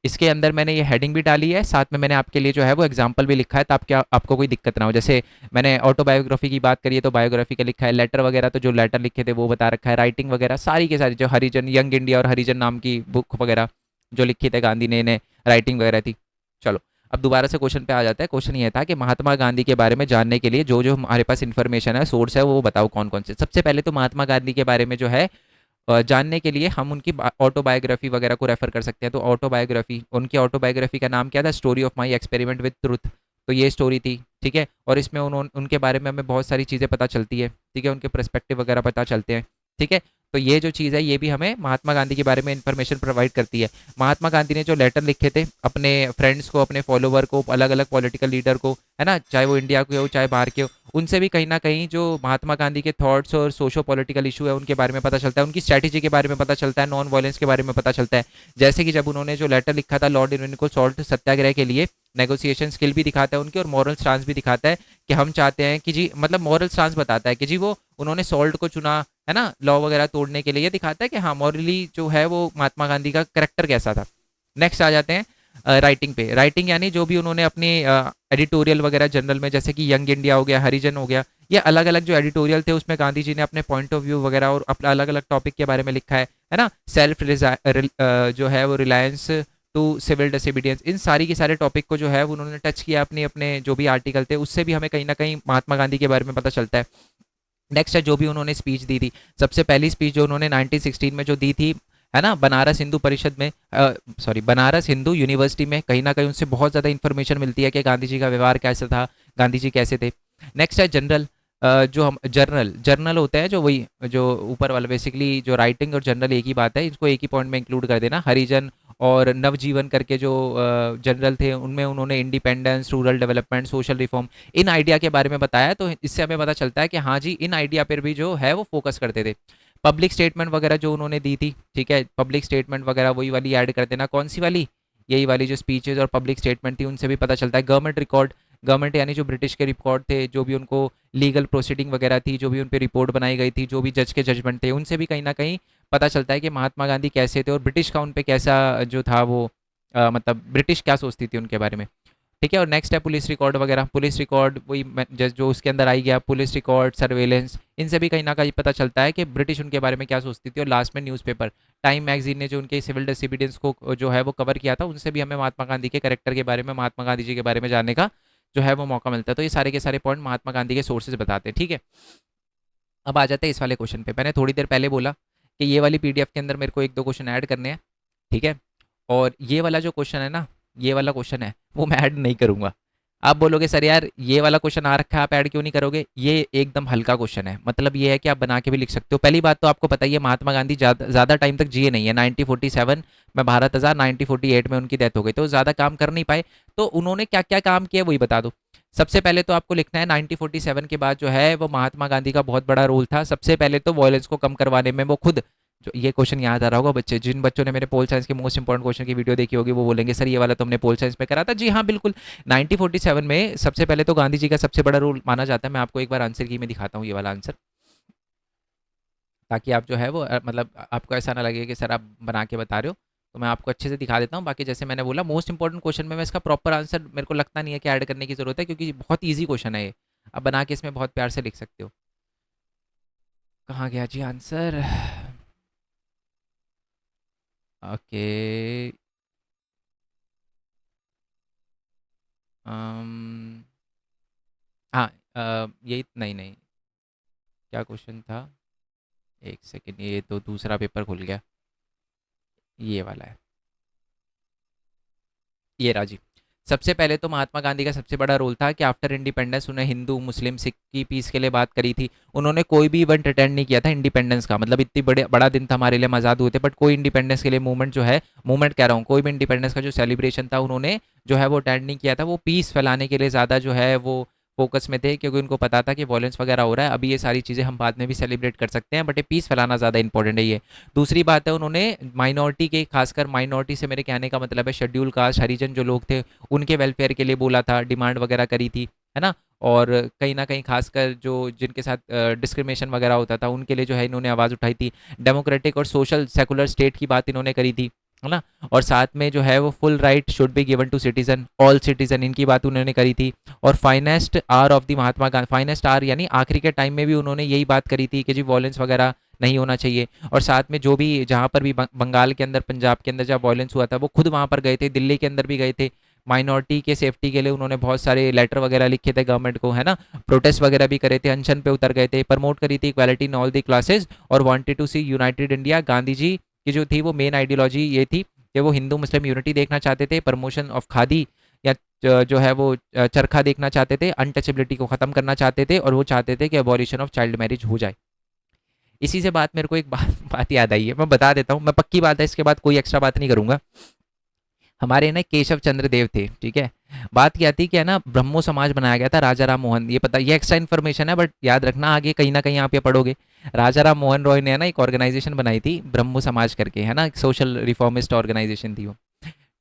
इसके अंदर मैंने ये हेडिंग भी डाली है, साथ में मैंने आपके लिए जो है वो एग्जाम्पल भी लिखा है, ताकि आपको कोई दिक्कत ना हो। जैसे मैंने ऑटोबायोग्राफी की बात करी है तो बायोग्राफी का लिखा है, लेटर वगैरह तो जो लेटर लिखे थे वो बता रखा है, राइटिंग वगैरह सारी के सारी, जो हरिजन यंग इंडिया और हरिजन नाम की बुक वगैरह जो लिखी थे गांधी ने, इन्हें राइटिंग वगैरह थी। चलो अब दोबारा से क्वेश्चन पे आ जाता है। क्वेश्चन ये था कि महात्मा गांधी के बारे में जानने के लिए जो जो हमारे पास इन्फॉर्मेशन है, सोर्स है, वो बताओ कौन कौन से। सबसे पहले तो महात्मा गांधी के बारे में जो है जानने के लिए हम उनकी ऑटोबायोग्राफी वगैरह को रेफर कर सकते हैं। तो ऑटोबायोग्राफी, उनकी ऑटोबायोग्राफी का नाम क्या था, story of my experiment with truth. तो ये स्टोरी थी, ठीक है। और इसमें उन्होंने उनके बारे में हमें बहुत सारी चीज़ें पता चलती है, ठीक है, उनके पर्सपेक्टिव वगैरह पता चलते हैं, ठीक है। तो ये जो चीज़ है ये भी हमें महात्मा गांधी के बारे में इंफॉर्मेशन प्रोवाइड करती है। महात्मा गांधी ने जो लेटर लिखे थे अपने फ्रेंड्स को, अपने फॉलोवर को, अलग अलग पॉलिटिकल लीडर को, है ना, चाहे वो इंडिया के हो चाहे बाहर के हो, उनसे भी कहीं ना कहीं जो महात्मा गांधी के थॉट्स और सोशो पॉलिटिकल इशू है उनके बारे में पता चलता है, उनकी स्ट्रैटेजी के बारे में पता चलता है, नॉन वायलेंस के बारे में पता चलता है। जैसे कि जब उन्होंने जो लेटर लिखा था लॉर्ड इरविन को सॉल्ट सत्याग्रह के लिए, नेगोशिएशन स्किल भी दिखाता है उनकी, और मॉरल स्टांस भी दिखाता है कि हम चाहते हैं कि जी, मतलब मॉरल स्टांस बताता है कि जी वो उन्होंने सॉल्ट को चुना, है ना, लॉ वगैरह तोड़ने के लिए। ये दिखाता है कि हाँ मॉरली जो है वो महात्मा गांधी का करेक्टर कैसा था। नेक्स्ट आ जाते हैं राइटिंग पे। राइटिंग यानी जो भी उन्होंने अपनी एडिटोरियल वगैरह जनरल में, जैसे कि यंग इंडिया हो गया, हरिजन हो गया, ये अलग अलग जो एडिटोरियल थे उसमें गांधी जी ने अपने पॉइंट ऑफ व्यू वगैरह और अपना अलग अलग टॉपिक के बारे में लिखा है ना। सेल्फ जो है वो रिलायंस टू सिविल डिसोबीडियंस, इन सारी के सारे टॉपिक को जो है वो उन्होंने टच किया अपने अपने जो भी आर्टिकल थे, उससे भी हमें कहीं ना कहीं महात्मा गांधी के बारे में पता चलता है। नेक्स्ट है जो भी उन्होंने स्पीच दी थी, सबसे पहली स्पीच जो उन्होंने 1916 में जो दी थी, है ना, बनारस हिंदू परिषद में, सॉरी बनारस हिंदू यूनिवर्सिटी में, कहीं ना कहीं उनसे बहुत ज़्यादा इन्फॉर्मेशन मिलती है कि गांधी जी का व्यवहार कैसा था, गांधी जी कैसे थे। नेक्स्ट है जनरल, जो हम जर्नल जर्नल होते हैं, जो वही जो ऊपर वाला, बेसिकली जो राइटिंग और जर्नल एक ही बात है, इसको एक ही पॉइंट में इंक्लूड कर देना। हरिजन और नवजीवन करके जो जनरल थे, उनमें उन्होंने independence, rural development, social reform, इन आइडिया के बारे में बताया। तो इससे हमें पता चलता है कि हाँ जी, इन आइडिया पर भी जो है वो फोकस करते थे। पब्लिक स्टेटमेंट वगैरह जो उन्होंने दी थी, ठीक है, पब्लिक स्टेटमेंट वगैरह वही वाली ऐड कर देना। कौन सी वाली? यही वाली जो स्पीचेज और पब्लिक स्टेटमेंट थी, उनसे भी पता चलता है। गवर्नमेंट रिकॉर्ड, गवर्नमेंट यानी जो ब्रिटिश के रिकॉर्ड थे, जो भी उनको लीगल प्रोसीडिंग वगैरह थी, जो भी उन पर रिपोर्ट बनाई गई थी, जो भी जज के जजमेंट थे, उनसे भी कहीं ना कहीं पता चलता है कि महात्मा गांधी कैसे थे और ब्रिटिश का उन पर कैसा जो था वो मतलब ब्रिटिश क्या सोचती थी उनके बारे में। ठीक है। और नेक्स्ट है पुलिस रिकॉर्ड वगैरह। पुलिस रिकॉर्ड वही जो उसके अंदर आई गया, पुलिस रिकॉर्ड, सर्वेलेंस, इनसे भी कहीं ना कहीं पता चलता है कि ब्रिटिश उनके बारे में क्या सोचती थी। और लास्ट में न्यूज़पेपर, टाइम मैगजीन ने जो उनके सिविल डिसोबीडियंस को जो है वो कवर किया था, उनसे भी हमें महात्मा गांधी के करेक्टर के बारे में, महात्मा गांधी जी के बारे में जानने का जो है वो मौका मिलता है। तो ये सारे के सारे पॉइंट महात्मा गांधी के सोर्सेज बताते हैं। ठीक है। अब आ जाते हैं इस वाले क्वेश्चन पे। मैंने थोड़ी देर पहले बोला कि ये वाली पीडीएफ के अंदर मेरे को एक दो क्वेश्चन ऐड करने हैं, ठीक है। और ये वाला जो क्वेश्चन है ना, ये वाला क्वेश्चन है वो मैं ऐड नहीं करूंगा। आप बोलोगे सर यार ये वाला क्वेश्चन आ रखा है, आप ऐड क्यों नहीं करोगे? ये एकदम हल्का क्वेश्चन है, मतलब ये है कि आप बना के भी लिख सकते हो। पहली बात तो आपको पता ही है महात्मा गांधी ज़्यादा टाइम तक जिए नहीं है। 1947 में भारत आज़ाद, 1948 में उनकी डेथ हो गई, तो ज़्यादा काम कर नहीं पाए। तो उन्होंने क्या क्या काम किया वही बता दो। सबसे पहले तो आपको लिखना है 1947 के बाद जो है वो महात्मा गांधी का बहुत बड़ा रोल था। सबसे पहले तो वॉयलेंस को कम करवाने में वो खुद, जो ये क्वेश्चन याद आ रहा होगा बच्चे, जिन बच्चों ने मेरे पोल साइंस के मोस्ट इंपॉर्टेंट क्वेश्चन की वीडियो देखी होगी वो बोलेंगे सर ये वाला तो हमने पोल साइंस में करा था। जी हाँ बिल्कुल, 1947 में सबसे पहले तो गांधी जी का सबसे बड़ा रोल माना जाता है। मैं आपको एक बार आंसर की में दिखाता हूँ ये वाला आंसर, ताकि आप जो है वो मतलब आपको ऐसा ना लगे कि सर आप बना के बता रहे हो। तो मैं आपको अच्छे से दिखा देता हूँ। बाकी जैसे मैंने बोला मोस्ट इंपॉर्टेंट क्वेश्चन में मैं इसका प्रॉपर आंसर मेरे को लगता नहीं है कि ऐड करने की जरूरत है, क्योंकि बहुत ईजी क्वेश्चन है ये, आप बना के इसमें बहुत प्यार से लिख सकते हो। कहाँ गया जी आंसर? ओके, अम, हाँ, यही नहीं नहीं, क्या क्वेश्चन था? एक सेकेंड, ये तो दूसरा पेपर खुल गया, ये वाला है, ये राजी। सबसे पहले तो महात्मा गांधी का सबसे बड़ा रोल था कि आफ्टर इंडिपेंडेंस उन्हें हिंदू मुस्लिम सिख की पीस के लिए बात करी थी। उन्होंने कोई भी इवेंट अटेंड नहीं किया था इंडिपेंडेंस का, मतलब इतनी बड़ा दिन था हमारे लिए, हम आज़ाद हुए थे, बट कोई इंडिपेंडेंस के लिए मूवमेंट जो है, मूवमेंट कह रहा हूँ, कोई भी इंडिपेंडेंस का जो सेलिब्रेशन था उन्होंने जो है वो अटेंड नहीं किया था। वो पीस फैलाने के लिए ज़्यादा जो है वो फोकस में थे, क्योंकि उनको पता था कि वॉयलेंस वगैरह हो रहा है, अभी ये सारी चीज़ें हम बाद में भी सेलिब्रेट कर सकते हैं, बट ये पीस फैलाना ज़्यादा इंपॉर्टेंट है ये। दूसरी बात है, उन्होंने माइनॉरिटी के, खासकर माइनॉरिटी से मेरे कहने का मतलब है शेड्यूल कास्ट, हरिजन जो लोग थे, उनके वेलफेयर के लिए बोला था, डिमांड वगैरह करी थी, है ना। और कहीं ना कहीं खासकर जो जिनके साथ डिस्क्रिमिनेशन वगैरह होता था उनके लिए जो है इन्होंने आवाज़ उठाई थी। डेमोक्रेटिक और सोशल सेकुलर स्टेट की बात इन्होंने करी थी, है ना। और साथ में जो है वो full right should be given to citizen, all citizen, इनकी बात उन्होंने करी थी। और finest are of the Mahatma Gandhi, finest are यानी आखिरी के टाइम में भी उन्होंने यही बात करी थी कि जी वॉयलेंस वगैरह नहीं होना चाहिए। और साथ में जो भी जहाँ पर भी बंगाल के अंदर, पंजाब के अंदर जब वॉयलेंस हुआ था वो खुद वहाँ पर गए थे, दिल्ली के अंदर भी गए थे, माइनॉरिटी के सेफ्टी के लिए उन्होंने बहुत सारे लेटर वगैरह लिखे थे गवर्नमेंट को, है ना। प्रोटेस्ट वगैरह भी करे थे, अनशन पे उतर गए थे, प्रमोट करी थी equality in all the classes और wanted to see united India. Gandhi ji की जो थी वो मेन आइडियोलॉजी ये थी कि वो हिंदू मुस्लिम यूनिटी देखना चाहते थे, प्रमोशन ऑफ खादी या जो है वो चरखा देखना चाहते थे, अनटचेबिलिटी को ख़त्म करना चाहते थे, और वो चाहते थे कि अबॉलिशन ऑफ चाइल्ड मैरिज हो जाए। इसी से बात मेरे को एक बात याद आई है, मैं बता देता हूँ, मैं पक्की बात है, इसके बाद कोई एक्स्ट्रा बात नहीं करूंगा। हमारे ना केशव चंद्र देव थे, ठीक है। बात क्या थी कि है ना, ब्रह्मो समाज बनाया गया था राजा राम मोहन, ये पता, ये एक्स्ट्रा इन्फॉर्मेशन है, बट याद रखना आगे कहीं ना कहीं आप ये पढ़ोगे। राजा राम मोहन रॉय ने ना एक ऑर्गेनाइजेशन बनाई थी ब्रह्मो समाज करके, है ना, एक सोशल रिफॉर्मिस्ट ऑर्गेनाइजेशन थी वो,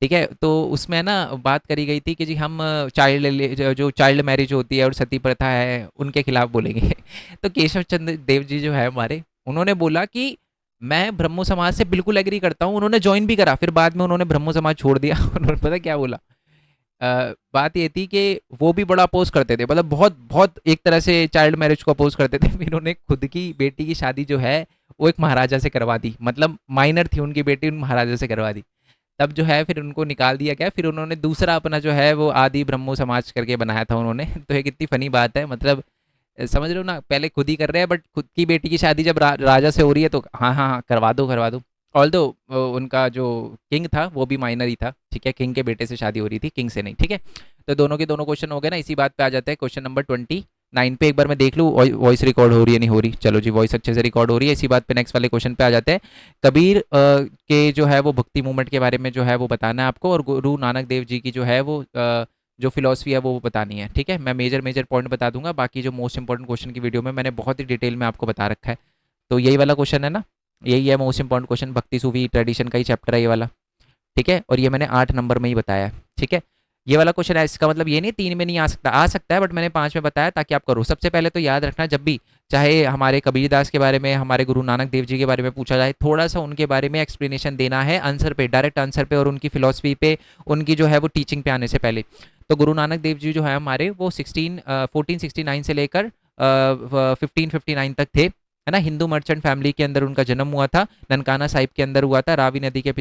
ठीक है। तो उसमें ना बात करी गई थी कि जी हम चाइल्ड जो चाइल्ड मैरिज होती है और सती प्रथा है उनके खिलाफ बोलेंगे। तो केशव चंद्र देव जी जो है हमारे, उन्होंने बोला कि मैं ब्रह्मो समाज से बिल्कुल एग्री करता हूँ, उन्होंने ज्वाइन भी करा, फिर बाद में उन्होंने ब्रह्मो समाज छोड़ दिया। उन्होंने पता क्या बोला, बात ये थी कि वो भी बड़ा अपोज करते थे, मतलब बहुत बहुत एक तरह से चाइल्ड मैरिज को अपोज करते थे। फिर उन्होंने खुद की बेटी की शादी जो है वो एक महाराजा से करवा दी, मतलब माइनर थी उनकी बेटी, उन महाराजा से करवा दी। तब जो है फिर उनको निकाल दिया गया, फिर उन्होंने दूसरा अपना जो है वो आदि ब्रह्मो समाज करके बनाया था उन्होंने। तो ये कितनी फनी बात है, मतलब समझ रहे हो ना, पहले खुद ही कर रहे हैं, बट खुद की बेटी की शादी जब राजा से हो रही है तो हाँ हाँ हाँ करवा दो करवा दो। ऑल्दो उनका जो किंग था वो भी माइनर ही था, ठीक है, किंग के बेटे से शादी हो रही थी, किंग से नहीं, ठीक है। तो दोनों के दोनों क्वेश्चन हो गए ना, इसी बात पे आ जाते हैं क्वेश्चन नंबर 29 पे। एक बार मैं देख लूँ वॉइस रिकॉर्ड हो रही है नहीं हो रही, चलो जी वॉइस अच्छे से रिकॉर्ड हो रही है। इसी बात पे नेक्स्ट वाले क्वेश्चन पे आ जाते हैं। कबीर के जो है वो भक्ति मूवमेंट के बारे में जो है वो बताना है आपको, और गुरु नानक देव जी की जो है वो जो फिलॉसफी है वो बतानी है, ठीक है। मैं मेजर मेजर पॉइंट बता दूंगा, बाकी जो मोस्ट इंपॉर्टेंट क्वेश्चन की वीडियो में मैंने बहुत ही डिटेल में आपको बता रखा है। तो यही वाला क्वेश्चन है ना, यही है मोस्ट इंपॉर्टेंट क्वेश्चन, भक्ति सूफी ट्रेडिशन का ही चैप्टर है ये वाला, ठीक है। और ये मैंने 8 नंबर में ही बताया है, ठीक है। ये वाला क्वेश्चन है, इसका मतलब ये नहीं 3 में नहीं आ सकता है, बट मैंने 5 में बताया ताकि आप करो। सबसे पहले तो याद रखना, जब भी चाहे हमारे कबीरदास के बारे में, हमारे गुरु नानक देव जी के बारे में पूछा जाए, थोड़ा सा उनके बारे में एक्सप्लेनेशन देना है आंसर पे, डायरेक्ट आंसर पे, और उनकी फिलॉसफी पे, उनकी जो है वो टीचिंग पे आने से पहले। तो गुरु नानक देव जी जो है हमारे वो 1469 से लेकर 1559 तक थे, है ना। हिंदू मर्चेंट फैमिली के अंदर उनका जन्म हुआ था, ननकाना साहिब के अंदर हुआ था, रावी नदी के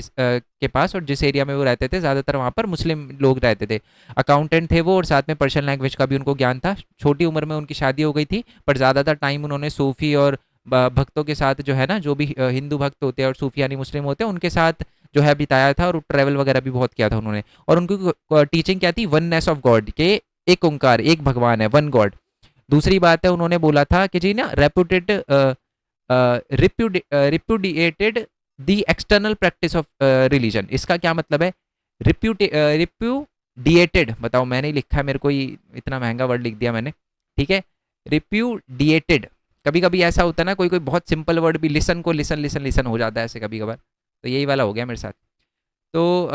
पास, और जिस एरिया में वो रहते थे ज़्यादातर वहाँ पर मुस्लिम लोग रहते थे। अकाउंटेंट थे वो, और साथ में पर्शियन लैंग्वेज का भी उनको ज्ञान था। छोटी उम्र में उनकी शादी हो गई थी, पर ज़्यादातर टाइम उन्होंने सूफ़ी और भक्तों के साथ जो है ना, जो भी हिंदू भक्त होते हैं और सूफी यानी मुस्लिम होते हैं उनके साथ जो है बिताया था, और ट्रैवल वगैरह भी बहुत किया था उन्होंने। और उनकी टीचिंग क्या थी, वननेस ऑफ गॉड, के एक ओंकार, एक भगवान है, वन गॉड। दूसरी बात है, उन्होंने बोला था कि जी ना, repudiated the external practice of religion. इसका क्या मतलब है, रिप्यूडिएटेड, बताओ मैंने ही लिखा है, मेरे को इतना महंगा वर्ड लिख दिया मैंने, ठीक है। रिप्यूडिएटेड, कभी कभी ऐसा होता है ना, कोई कोई बहुत सिंपल वर्ड भी लिसन को लिसन लिसन लिसन हो जाता है ऐसे कभी कभार, तो यही वाला हो गया मेरे साथ। तो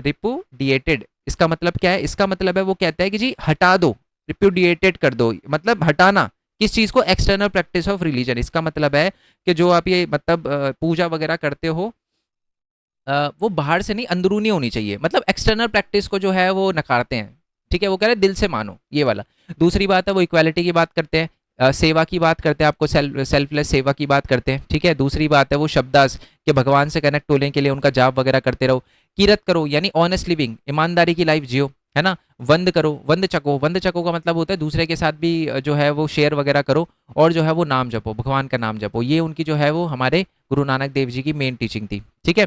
रिप्यूडिएटेड इसका मतलब क्या है, इसका मतलब है वो कहता है कि जी हटा दो, रिप्यूडिएटेड कर दो, मतलब हटाना किस चीज़ को, एक्सटर्नल प्रैक्टिस ऑफ रिलीजन। इसका मतलब है कि जो आप ये मतलब पूजा वगैरह करते हो, वो बाहर से नहीं अंदरूनी होनी चाहिए, मतलब एक्सटर्नल प्रैक्टिस को जो है वो नकारते हैं, ठीक है। वो कह रहे हैं दिल से मानो, ये वाला। दूसरी बात है वो इक्वालिटी की बात करते हैं, सेवा की बात करते हैं, आपको सेल्फलेस सेवा की बात करते हैं, ठीक है। दूसरी बात है वो शब्दास, कि भगवान से कनेक्ट होने के लिए उनका जाप वगैरह करते रहो। कीरत करो यानी ऑनेस्ट लिविंग, ईमानदारी की लाइफ जियो, है ना। वंद करो, वंद चको, वंद चको का मतलब होता है दूसरे के साथ भी जो है वो शेयर वगैरह करो, और जो है वो नाम जपो, भगवान का नाम जपो। ये उनकी जो है वो हमारे गुरु नानक देव जी की मेन टीचिंग थी, ठीक है।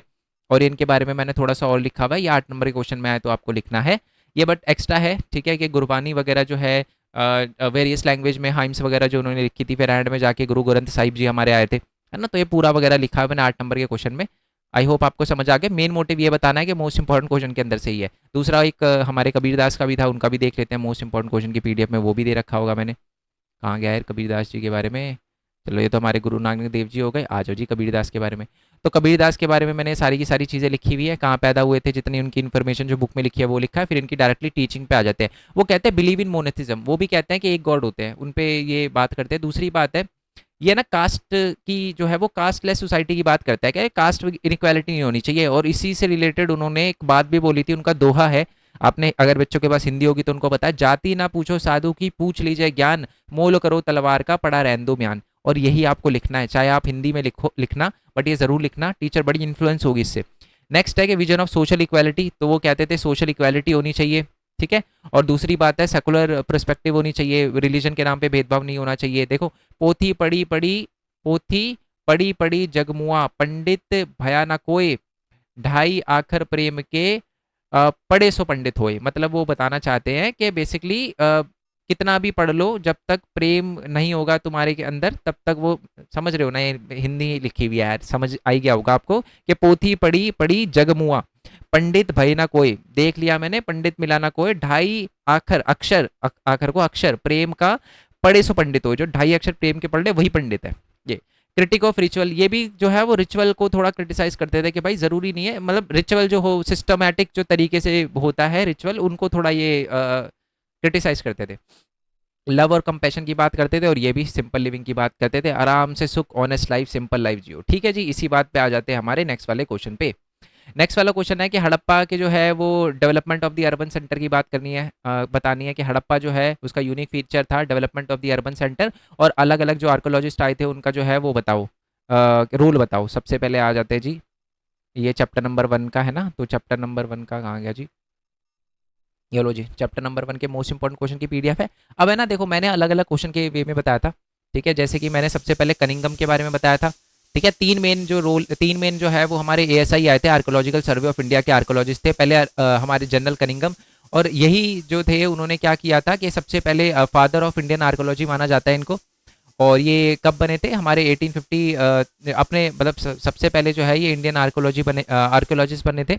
और इनके बारे में मैंने थोड़ा सा और लिखा हुआ है, ये 8 नंबर के क्वेश्चन में आए तो आपको लिखना है, ये बट एक्स्ट्रा है, ठीक है। कि गुरबानी वगैरह जो है वेरियस लैंग्वेज में हाइम्स वगैरह जो उन्होंने लिखी थी, फिर एंड में जाके गुरु ग्रंथ साहिब जी हमारे आए थे, है ना। तो ये पूरा वगैरह लिखा है मैंने 8 नंबर के क्वेश्चन में। आई होप आपको समझ आ गया। मेन मोटिव ये बताना है कि मोस्ट इंपॉर्टेंट क्वेश्चन के अंदर से ही है। दूसरा एक हमारे कबीरदास का भी था, उनका भी देख लेते हैं, मोस्ट इंपॉर्टेंट क्वेश्चन की पीडीएफ में वो भी दे रखा होगा मैंने। कहाँ गया है कबीरदास जी के बारे में, चलो ये तो हमारे गुरु नानक देव जी हो गए, आ जाओ जी कबीरदास के बारे में। तो कबीरदास के बारे में मैंने सारी की सारी चीज़ें लिखी हुई है, कहाँ पैदा हुए थे, जितनी उनकी इन्फॉर्मेशन जो बुक में लिखी है वो लिखा है। फिर इनकी डायरेक्टली टीचिंग पे आ जाते हैं। वो कहते हैं बिलीव इन मोनेथिज्म, वो भी कहते हैं कि एक गॉड होते हैं, उन पे ये बात करते हैं। दूसरी बात है ये ना कास्ट की जो है वो कास्टलेस सोसाइटी की बात करता है, क्या कास्ट इनक्वालिटी नहीं होनी चाहिए। और इसी से रिलेटेड उन्होंने एक बात भी बोली थी, उनका दोहा है, आपने अगर बच्चों के पास हिंदी होगी तो उनको पता है, जाति ना पूछो साधु की, पूछ लीजिए ज्ञान, मोल करो तलवार का, पड़ा रहन दो म्यान। और यही आपको लिखना है, चाहे आप हिंदी में लिखना, बट ये जरूर लिखना, टीचर बड़ी इन्फ्लुएंस होगी इससे। नेक्स्ट है कि विजन ऑफ सोशल इक्वालिटी, तो वो कहते थे सोशल इक्वालिटी होनी चाहिए, ठीक है। और दूसरी बात है सेकुलर पर्सपेक्टिव होनी चाहिए, रिलीजन के नाम पे भेदभाव नहीं होना चाहिए। देखो पोथी पड़ी पड़ी, पोथी पड़ी पड़ी जगमुआ, पंडित भया ना कोई, ढाई आखर प्रेम के पढ़े सो पंडित होए। मतलब वो बताना चाहते हैं कि बेसिकली कितना भी पढ़ लो, जब तक प्रेम नहीं होगा तुम्हारे के अंदर तब तक वो, समझ रहे हो ना, ये हिंदी लिखी हुई है यार, समझ आई गया होगा आपको कि पोथी पड़ी पड़ी जगमुआ, पंडित भय ना कोई, देख लिया मैंने, पंडित मिला ना कोई, ढाई आखर अक्षर आखर को अक्षर प्रेम का, पढ़े सो पंडित हो, जो 2.5 अक्षर प्रेम के पढ़ ले वही पंडित है। ये क्रिटिक ऑफ रिचुअल, ये भी जो है वो रिचुअल को थोड़ा क्रिटिसाइज करते थे कि भाई जरूरी नहीं है, मतलब रिचुअल जो हो सिस्टमैटिक जो तरीके से होता है रिचुअल, उनको थोड़ा ये क्रिटिसाइज करते थे। लव और कंपैशन की बात करते थे, और ये भी सिंपल लिविंग की बात करते थे, आराम से सुख, ऑनेस्ट लाइफ, सिंपल लाइफ जियो। ठीक है जी, इसी बात पे आ जाते हैं हमारे नेक्स्ट वाले क्वेश्चन पे। नेक्स्ट वाला क्वेश्चन है कि हड़प्पा के जो है वो development of the urban centre की बात करनी है, बतानी है कि हड़प्पा जो है उसका यूनिक फीचर था development of the urban centre, और अलग अलग जो आर्कोलॉजिस्ट आए थे उनका जो है वो बताओ, रोल बताओ। सबसे पहले आ जाते हैं जी, ये चैप्टर नंबर 1 का है ना, तो चैप्टर नंबर 1 का कहाँ गया जी, ये लो जी, चैप्टर नंबर 1 के मोस्ट इंपॉर्टेंट क्वेश्चन की पीडीएफ है। अब है ना, देखो मैंने अलग अलग क्वेश्चन के वे में बताया था, ठीक है, जैसे कि मैंने सबसे पहले कनिंगम के बारे में बताया था, ठीक है। तीन मेन जो है वो हमारे एएसआई आए थे, आर्कोलॉजिकल सर्वे ऑफ इंडिया के आर्कोलॉजिस्ट थे पहले, हमारे जनरल कनिंगम, और यही जो थे उन्होंने क्या किया था कि सबसे पहले फादर ऑफ इंडियन आर्कोलॉजी माना जाता है इनको। और ये कब बने थे, हमारे 1850, अपने मतलब सबसे पहले जो है ये इंडियन आर्कोलॉजिस्ट बने थे,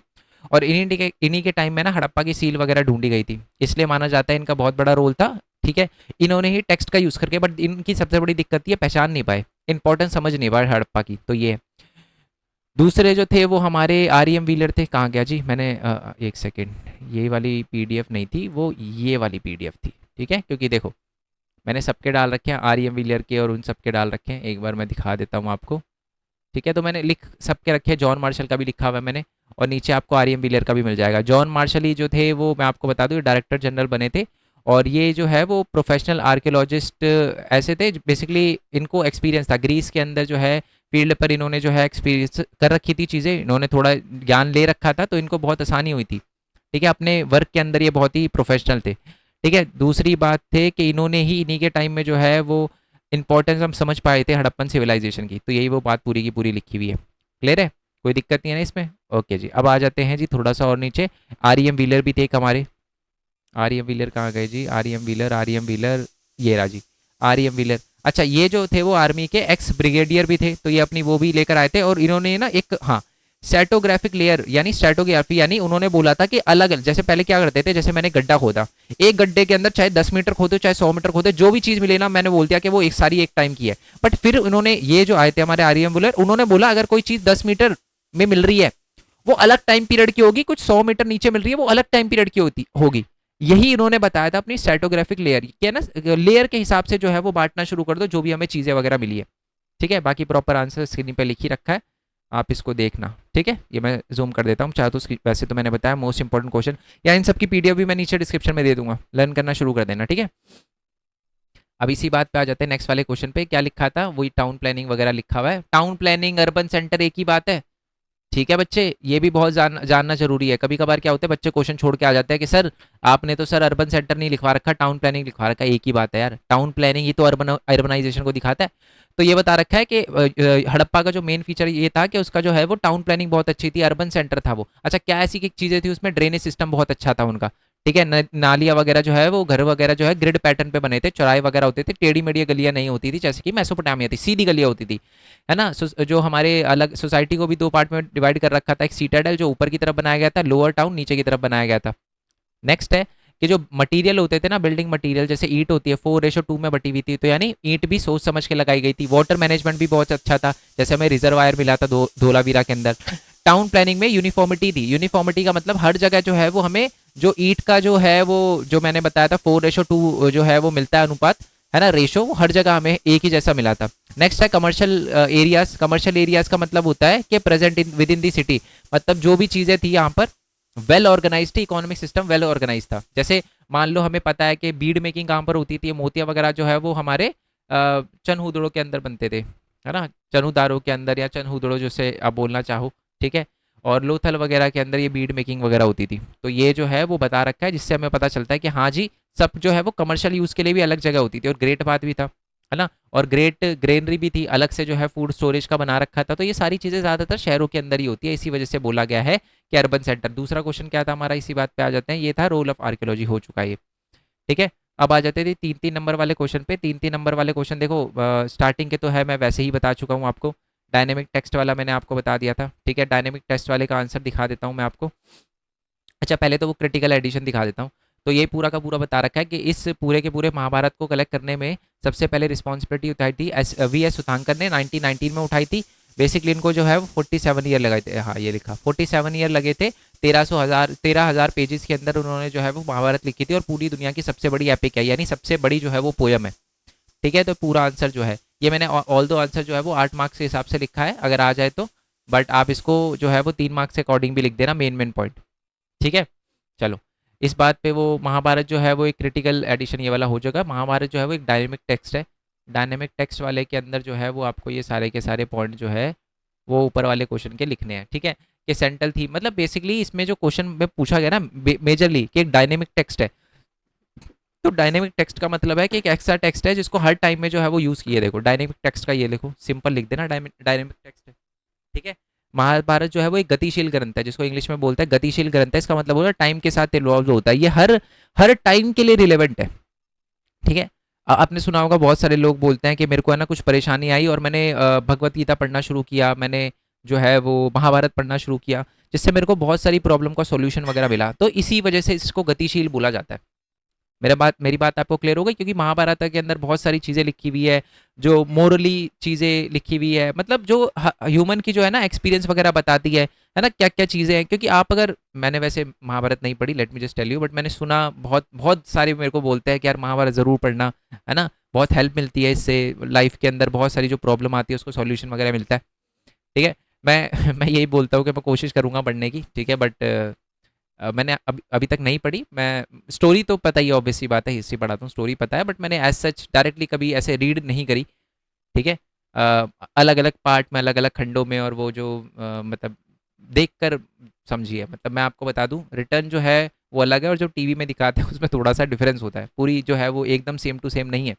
और इन्हीं के टाइम में ना हड़प्पा की सील वगैरह ढूंढी गई थी, इसलिए माना जाता है इनका बहुत बड़ा रोल था। ठीक है, इन्होंने ही टेक्स्ट का यूज़ करके, बट इनकी सबसे बड़ी दिक्कत ये पहचान नहीं पाए, इंपॉर्टेंस समझ नहीं पाए हड़प्पा की, तो ये दूसरे जो थे वो हमारे आर एम व्हीलर थे। कहाँ गया जी, मैंने एक सेकेंड, ये वाली पीडीएफ नहीं थी वो, ये वाली पीडीएफ थी, ठीक है, क्योंकि देखो मैंने सबके डाल रखे हैं, आर एम व्हीलर के और उन सबके डाल रखे हैं, एक बार मैं दिखा देता हूँ आपको। ठीक है, तो मैंने लिख सबके रखे, जॉन मार्शल का भी लिखा हुआ है मैंने, और नीचे आपको आर एम व्हीलर का भी मिल जाएगा। जॉन मार्शल ही जो थे वो मैं आपको बता दूँ डायरेक्टर जनरल बने थे, और ये जो है वो प्रोफेशनल आर्कियोलॉजिस्ट ऐसे थे, बेसिकली इनको एक्सपीरियंस था ग्रीस के अंदर जो है फील्ड पर, इन्होंने जो है एक्सपीरियंस कर रखी थी चीज़ें, इन्होंने थोड़ा ज्ञान ले रखा था, तो इनको बहुत आसानी हुई थी। ठीक है, अपने वर्क के अंदर ये बहुत ही प्रोफेशनल थे। ठीक है, दूसरी बात थे कि इन्होंने ही इन्हीं के टाइम में जो है वो इंपॉर्टेंस हम समझ पाए थे हड़प्पन सिविलाइजेशन की, तो यही वो बात पूरी की पूरी लिखी हुई है। क्लियर है, कोई दिक्कत नहीं है ना इसमें। ओके जी, अब आ जाते हैं जी थोड़ा सा और नीचे, आर ई एम व्हीलर भी थे एक हमारे, आर ई एम व्हीलर कहाँ गए जी, R E M Wheeler, R E M Wheeler, ये रहा जी आर ई एम व्हीलर। अच्छा, ये जो थे वो आर्मी के एक्स ब्रिगेडियर भी थे, तो ये अपनी वो भी लेकर आए थे, और इन्होंने ना एक, हाँ, स्ट्रेटोग्राफिक लेयर यानी स्ट्रेटोग्राफी, यानी उन्होंने बोला था कि अलग अलग, जैसे पहले क्या करते थे, जैसे मैंने गड्ढा खोदा, एक गड्ढे के अंदर चाहे 10 मीटर खोदो चाहे 100 मीटर खोदो, जो भी चीज मिले ना मैंने बोल दिया कि वो एक सारी एक टाइम की है। बट फिर उन्होंने, ये जो आए थे हमारे आर ई एम व्हीलर, उन्होंने बोला अगर कोई चीज 10 मीटर में मिल रही है वो अलग टाइम पीरियड की होगी, कुछ 100 मीटर नीचे मिल रही है वो अलग टाइम पीरियड की होगी। यही इन्होंने बताया था अपनी स्ट्रेटोग्राफिक लेयर, क्या ना, लेयर के हिसाब से जो है वो बांटना शुरू कर दो जो भी हमें चीजें वगैरह मिली है। ठीक है, बाकी प्रॉपर आंसर स्क्रीन पे लिख ही रखा है, आप इसको देखना। ठीक है, ये मैं जूम कर देता हूँ चाहे तो, वैसे तो मैंने बताया मोस्ट इंपॉर्टेंट क्वेश्चन, या इन सब की पीडीएफ भी मैं नीचे डिस्क्रिप्शन में दे दूंगा, लर्न करना शुरू कर देना। ठीक है, अब इसी बात पे आ जाते हैं नेक्स्ट वाले क्वेश्चन पे, क्या लिखा था, वही टाउन प्लानिंग वगैरह लिखा हुआ है, टाउन प्लानिंग अर्बन सेंटर एक ही बात है। ठीक है बच्चे, ये भी बहुत जानना जरूरी है, कभी कभार क्या होता है बच्चे क्वेश्चन छोड़ के आ जाते हैं कि सर आपने तो सर अर्बन सेंटर नहीं लिखवा रखा, टाउन प्लानिंग लिखवा रखा है, एक ही बात है यार, टाउन प्लानिंग ही तो अर्बनाइजेशन को दिखाता है। तो ये बता रखा है कि हड़प्पा का जो मेन फीचर ये था कि उसका जो है वो टाउन प्लानिंग बहुत अच्छी थी, अर्बन सेंटर था वो। अच्छा, क्या ऐसी चीज़ें थी उसमें, ड्रेनेज सिस्टम बहुत अच्छा था उनका। ठीक है, नालियाँ वगैरह जो है वो, घर वगैरह जो है ग्रिड पैटर्न पे बने थे, चौराहे वगैरह होते थे, टेढ़ी मेढ़ी गलियाँ नहीं होती थी जैसे कि मेसोपोटामिया थी, सीधी गलियाँ होती थी, है ना। जो हमारे अलग सोसाइटी को भी दो पार्ट में डिवाइड कर रखा था, एक सीटाडेल जो ऊपर की तरफ बनाया गया था, लोअर टाउन नीचे की तरफ बनाया गया था। नेक्स्ट है कि जो मटेरियल होते थे ना, बिल्डिंग मटेरियल, जैसे ईंट होती है 4:2 में बटी हुई थी, तो यानी ईंट भी सोच समझ के लगाई गई थी। वाटर मैनेजमेंट भी बहुत अच्छा था, जैसे हमें रिजर्वायर मिला था धोलावीरा के अंदर। टाउन प्लानिंग में यूनिफॉर्मिटी थी, यूनिफॉर्मिटी का मतलब हर जगह जो है वो हमें जो ईंट का जो है वो, जो मैंने बताया था 4:2 जो है वो मिलता है अनुपात, है ना, रेशो, हर जगह हमें एक ही जैसा मिला था। नेक्स्ट है कमर्शियल एरियाज, कमर्शियल एरियाज का मतलब होता है कि present with in the city, मतलब जो भी चीजें थी यहाँ पर वेल ऑर्गेनाइज थी, इकोनॉमिक सिस्टम वेल ऑर्गेनाइज था। जैसे मान लो हमें पता है कि बीड मेकिंग कहाँ पर होती थी, मोतिया वगैरह जो है वो हमारे चनहुदड़ों के अंदर बनते थे, है ना, चनुदारों के अंदर या चनहुदड़ों जैसे आप बोलना चाहो। ठीक है, और लोथल वगैरह के अंदर ये बीड मेकिंग वगैरह होती थी, तो ये जो है वो बता रखा है, जिससे हमें पता चलता है कि हाँ जी, सब जो है वो कमर्शियल यूज़ के लिए भी अलग जगह होती थी, और ग्रेट बात भी था, है ना, और ग्रेट ग्रेनरी भी थी, अलग से जो है फूड स्टोरेज का बना रखा था। तो ये सारी चीज़ें ज़्यादातर शहरों के अंदर ही होती है, इसी वजह से बोला गया है कि अर्बन सेंटर। दूसरा क्वेश्चन क्या था हमारा, इसी बात पे आ जाते हैं, ये था रोल ऑफ आर्कियोलॉजी, हो चुका है ये। ठीक है, अब आ जाते थे 3-3 नंबर वाले क्वेश्चन पे। 3-3 नंबर वाले क्वेश्चन देखो, स्टार्टिंग के तो है, मैं वैसे ही बता चुका हूँ आपको, डायनेमिक टेक्स्ट वाला मैंने आपको बता दिया था। ठीक है, डायनेमिक टेक्स्ट वाले का आंसर दिखा देता हूँ मैं आपको। अच्छा, पहले तो वो क्रिटिकल एडिशन दिखा देता हूँ। तो ये पूरा का पूरा बता रखा है कि इस पूरे के पूरे महाभारत को कलेक्ट करने में सबसे पहले रिस्पॉन्सिबिलिटी उठाई थी वी एस सुधांकर ने 1919 में उठाई थी। बेसिकली इनको जो है वो 47 ईयर लगे थे, हाँ ये लिखा 47 ईयर लगे थे। 13,000 पेजेस के अंदर उन्होंने जो है वो महाभारत लिखी थी, और पूरी दुनिया की सबसे बड़ी एपिक है, यानी सबसे बड़ी जो है वो पोयम है। ठीक है, तो पूरा आंसर जो है ये मैंने ऑल दो आंसर जो है वो 8 मार्क्स के हिसाब से लिखा है अगर आ जाए तो, बट आप इसको जो है वो 3 मार्क्स के अकॉर्डिंग भी लिख देना, मेन मेन पॉइंट। ठीक है, चलो इस बात पे वो महाभारत जो है वो एक क्रिटिकल एडिशन ये वाला हो जाएगा। महाभारत जो है वो एक डायनेमिक टेक्स्ट है। डायनेमिक टेक्स्ट वाले के अंदर जो है वो आपको ये सारे के सारे पॉइंट जो है वो ऊपर वाले क्वेश्चन के लिखने हैं। ठीक है, कि सेंट्रल थीम मतलब बेसिकली इसमें जो क्वेश्चन में पूछा गया ना मेजरली कि एक डायनेमिक टेक्स्ट है, तो डायनेमिक टेक्स्ट का मतलब है कि एक ऐसा टेक्स्ट है जिसको हर टाइम में जो है वो यूज़ किए। देखो डायनेमिक टेक्स्ट का ये लिखो, सिंपल लिख देना डायनेमिक टेक्स्ट है। ठीक है, महाभारत जो है वो एक गतिशील ग्रंथ है, जिसको इंग्लिश में बोलते हैं गतिशील ग्रंथ है। इसका मतलब होगा टाइम के साथ इन्वॉल्व होता है, ये हर हर टाइम के लिए रिलेवेंट है। ठीक है, आपने सुना होगा बहुत सारे लोग बोलते हैं कि मेरे को है ना कुछ परेशानी आई और मैंने भगवत गीता पढ़ना शुरू किया, मैंने जो है वो महाभारत पढ़ना शुरू किया, जिससे मेरे को बहुत सारी प्रॉब्लम का सॉल्यूशन वगैरह मिला, तो इसी वजह से इसको गतिशील बोला जाता है। मेरी बात आपको क्लियर हो गई, क्योंकि महाभारत के अंदर बहुत सारी चीज़ें लिखी हुई है, जो मोरली चीज़ें लिखी हुई है, मतलब जो ह्यूमन की जो है ना एक्सपीरियंस वगैरह बताती है ना क्या क्या चीज़ें हैं। क्योंकि आप अगर, मैंने वैसे महाभारत नहीं पढ़ी, let me just tell you, but मैंने सुना बहुत बहुत सारे मेरे को बोलते हैं कि यार महाभारत ज़रूर पढ़ना, है ना, बहुत हेल्प मिलती है इससे, लाइफ के अंदर बहुत सारी जो प्रॉब्लम आती है उसको सॉल्यूशन वगैरह मिलता है। ठीक है, मैं मैं यही बोलता हूँ कि मैं कोशिश करूँगा पढ़ने की। ठीक है, बट मैंने अभी अभी तक नहीं पढ़ी। मैं स्टोरी तो पता ही है, ऑब्वियसली बात है, हिस्ट्री पढ़ाता हूँ, स्टोरी पता है, बट मैंने एज सच डायरेक्टली कभी ऐसे रीड नहीं करी। ठीक है, अलग अलग पार्ट में, अलग अलग खंडों में, और वो जो मतलब देख कर समझिए। मतलब मैं आपको बता दूं, रिटर्न जो है वो अलग है, और जो टीवी में दिखाते हैं उसमें थोड़ा सा डिफरेंस होता है, पूरी जो है वो एकदम सेम टू सेम नहीं है।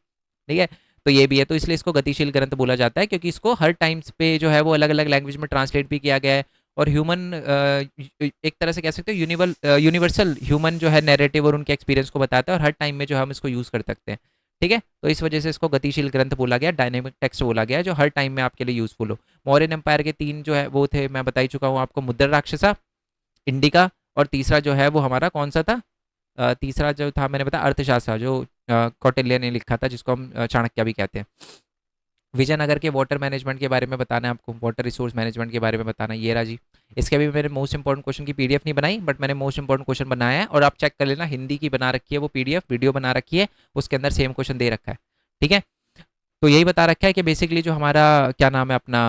ठीक है, तो ये भी है, तो इसलिए इसको गतिशील ग्रंथ बोला जाता है, क्योंकि इसको हर टाइम्स पे जो है वो अलग अलग लैंग्वेज में ट्रांसलेट भी किया गया है। और ह्यूमन एक तरह से कह सकते हो यूनिवर्सल ह्यूमन जो है नैरेटिव और उनके एक्सपीरियंस को बताता है, और हर टाइम में जो हम इसको यूज़ कर सकते हैं। ठीक है, तो इस वजह से इसको गतिशील ग्रंथ बोला गया, डायनेमिक टेक्स्ट बोला गया, जो हर टाइम में आपके लिए यूजफुल हो। मौर्यन एम्पायर के 3 जो है वो थे, मैं बता ही चुका हूँ आपको, मुद्रा राक्षसा, इंडिका, और तीसरा जो है वो हमारा कौन सा था, तीसरा जो था मैंने बताया अर्थशास्त्र, जो कौटिल्य ने लिखा था, जिसको हम चाणक्य भी कहते हैं। विजयनगर के वाटर मैनेजमेंट के बारे में बताना है आपको, वाटर रिसोर्स मैनेजमेंट के बारे में बताना है, ये राजी। इसके भी मैंने मोस्ट इंपॉर्टेंट क्वेश्चन की पीडीएफ नहीं बनाई, बट मैंने मोस्ट इंपॉर्टेंट क्वेश्चन बनाया है, और आप चेक कर लेना, हिंदी की बना रखी है वो पीडीएफ, वीडियो बना रखी है, उसके अंदर सेम क्वेश्चन दे रखा है। ठीक है, तो यही बता रखा है कि बेसिकली जो हमारा क्या नाम है अपना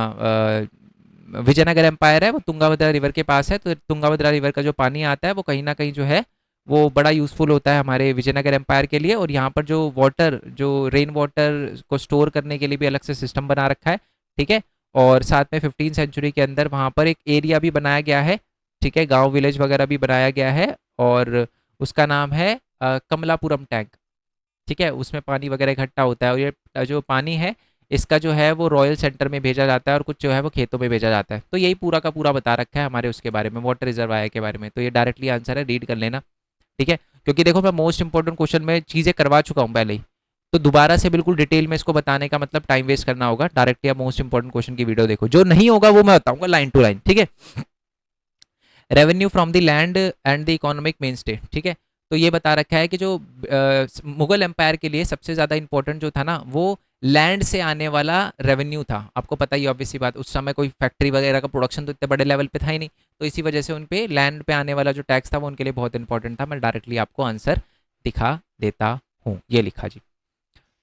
विजयनगर एम्पायर है वो तुंगाभद्रा रिवर के पास है, तो तुंगाभद्रा रिवर का जो पानी आता है वो कहीं ना कहीं जो है वो बड़ा यूज़फुल होता है हमारे विजयनगर एम्पायर के लिए। और यहाँ पर जो वाटर, जो रेन वाटर को स्टोर करने के लिए भी अलग से सिस्टम बना रखा है। ठीक है, और साथ में 15 सेंचुरी के अंदर वहाँ पर एक एरिया भी बनाया गया है। ठीक है, गांव विलेज वगैरह भी बनाया गया है, और उसका नाम है कमलापुरम टैंक। ठीक है, उसमें पानी वगैरह इकट्ठा होता है, और ये जो पानी है इसका जो है वो रॉयल सेंटर में भेजा जाता है, और कुछ जो है वो खेतों में भेजा जाता है। तो यही पूरा का पूरा बता रखा है हमारे उसके बारे में, वाटर रिजर्वायर के बारे में। तो ये डायरेक्टली आंसर है, रीड कर लेना। ठीक है, क्योंकि देखो मैं मोस्ट इंपॉर्टेंट क्वेश्चन में चीज़ें करवा चुका हूँ पहले ही, तो दोबारा से बिल्कुल डिटेल में इसको बताने का मतलब टाइम वेस्ट करना होगा। डायरेक्टली आप मोस्ट इंपॉर्टेंट क्वेश्चन की वीडियो देखो, जो नहीं होगा वो मैं बताऊंगा लाइन टू लाइन। ठीक है, revenue from the land and the economic mainstay. ठीक है, तो ये बता रखा है कि जो मुगल एम्पायर के लिए सबसे ज़्यादा इंपॉर्टेंट जो था ना, वो लैंड से आने वाला रेवेन्यू था। आपको पता ही ऑब्वियसली बात, उस समय कोई फैक्ट्री वगैरह का प्रोडक्शन तो इतने बड़े लेवल पे था ही नहीं, तो इसी वजह से उन पे लैंड पे आने वाला जो टैक्स था वो उनके लिए बहुत इंपॉर्टेंट था। मैं डायरेक्टली आपको आंसर दिखा देता हूँ, ये लिखा जी।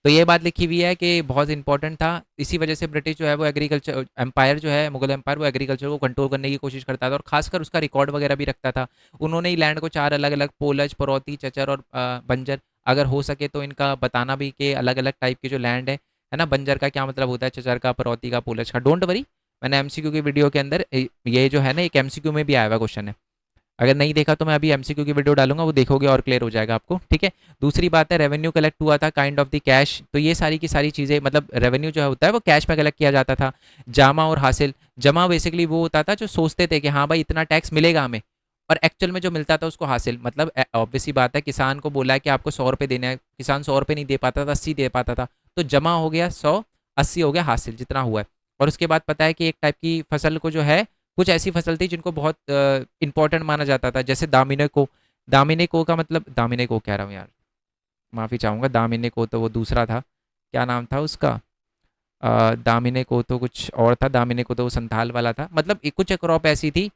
तो ये बात लिखी हुई है कि बहुत इंपॉर्टेंट था, इसी वजह से ब्रिटिश जो है वो एग्रीकल्चर एम्पायर जो है, मुगल एम्पायर, वो एग्रीकल्चर को कंट्रोल करने की कोशिश करता था, और खासकर उसका रिकॉर्ड वगैरह भी रखता था। उन्होंने ही लैंड को 4 अलग अलग, पोलज, परौती, चचर और बंजर, अगर हो सके तो इनका बताना भी कि अलग अलग टाइप की जो लैंड है ना, बंजर का क्या मतलब होता है, चचर का, परौती का, पोलज का। डोंट वरी, मैंने एमसीक्यू की वीडियो के अंदर ये जो है ना एक एमसीक्यू में भी आया हुआ क्वेश्चन है, अगर नहीं देखा तो मैं अभी एमसीक्यू की वीडियो डालूंगा, वो देखोगे और क्लियर हो जाएगा आपको। ठीक है, दूसरी बात है रेवेन्यू कलेक्ट हुआ था काइंड ऑफ द कैश, तो ये सारी की सारी चीज़ें, मतलब रेवेन्यू जो होता है वो कैश में कलेक्ट किया जाता था। जामा और हासिल, जमा बेसिकली वो होता था जो सोचते थे कि हाँ भाई इतना टैक्स मिलेगा हमें, और एक्चुअल में जो मिलता था उसको हासिल, मतलब ऑब्वियसली बात है, किसान को बोला है कि आपको 100 रुपये देना है, किसान 100 रुपये नहीं दे पाता था, 80 दे पाता था, तो जमा हो गया 100, 80 हो गया हासिल, जितना हुआ है। और उसके बाद पता है कि एक टाइप की फसल को जो है, कुछ ऐसी फसल थी जिनको बहुत इंपॉर्टेंट माना जाता था, जैसे दामिने को। दामिने को का मतलब, दामिने को कह रहा हूँ यार, माफ़ी चाहूँगा, दामिने को तो वो दूसरा था, क्या नाम था उसका, दामिने को तो कुछ और था, दामिने को तो वो संथाल वाला था, मतलब कुछ एक क्रॉप ऐसी थी,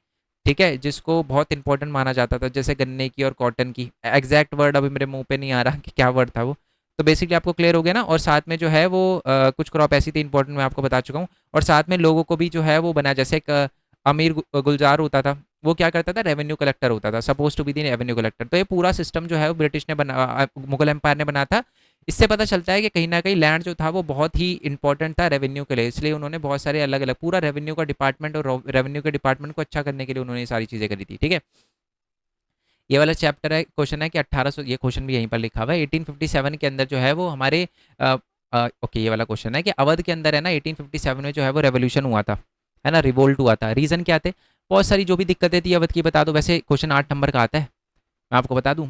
ठीक है, जिसको बहुत इंपॉर्टेंट माना जाता था, जैसे गन्ने की और कॉटन की। एग्जैक्ट वर्ड अभी मेरे मुंह पे नहीं आ रहा कि क्या वर्ड था वो। तो बेसिकली आपको क्लियर हो गया ना। और साथ में जो है वो कुछ क्रॉप ऐसी थी इंपॉर्टेंट, मैं आपको बता चुका हूँ। और साथ में लोगों को भी जो है वो बनाया, जैसे एक अमीर गुलजार होता था, वो क्या करता था, रेवेन्यू कलेक्टर होता था, suppose to be the revenue collector. तो ये पूरा सिस्टम जो है वो ब्रिटिश ने बना, मुगल एम्पायर ने बनाया था। इससे पता चलता है कि कहीं ना कहीं लैंड जो था वो बहुत ही इंपॉर्टेंट था रेवेन्यू के लिए, इसलिए उन्होंने बहुत सारे अलग अलग पूरा रेवेन्यू का डिपार्टमेंट, और रेवेन्यू के डिपार्टमेंट को अच्छा करने के लिए उन्होंने ये सारी चीज़ें करी थी, ठीक है। ये वाला चैप्टर है, क्वेश्चन है कि 1800, ये क्वेश्चन भी यहीं पर लिखा हुआ है, 1857 के अंदर जो है वो हमारे ओके, ये वाला क्वेश्चन है कि अवध के अंदर है ना 1857 में जो है वो रेवोल्यूशन हुआ था, है ना, रिवोल्ट हुआ था। रीज़न क्या थे, बहुत सारी जो भी दिक्कतें थी अवध की बता दो। वैसे क्वेश्चन 8 नंबर का आता है, मैं आपको बता दूं।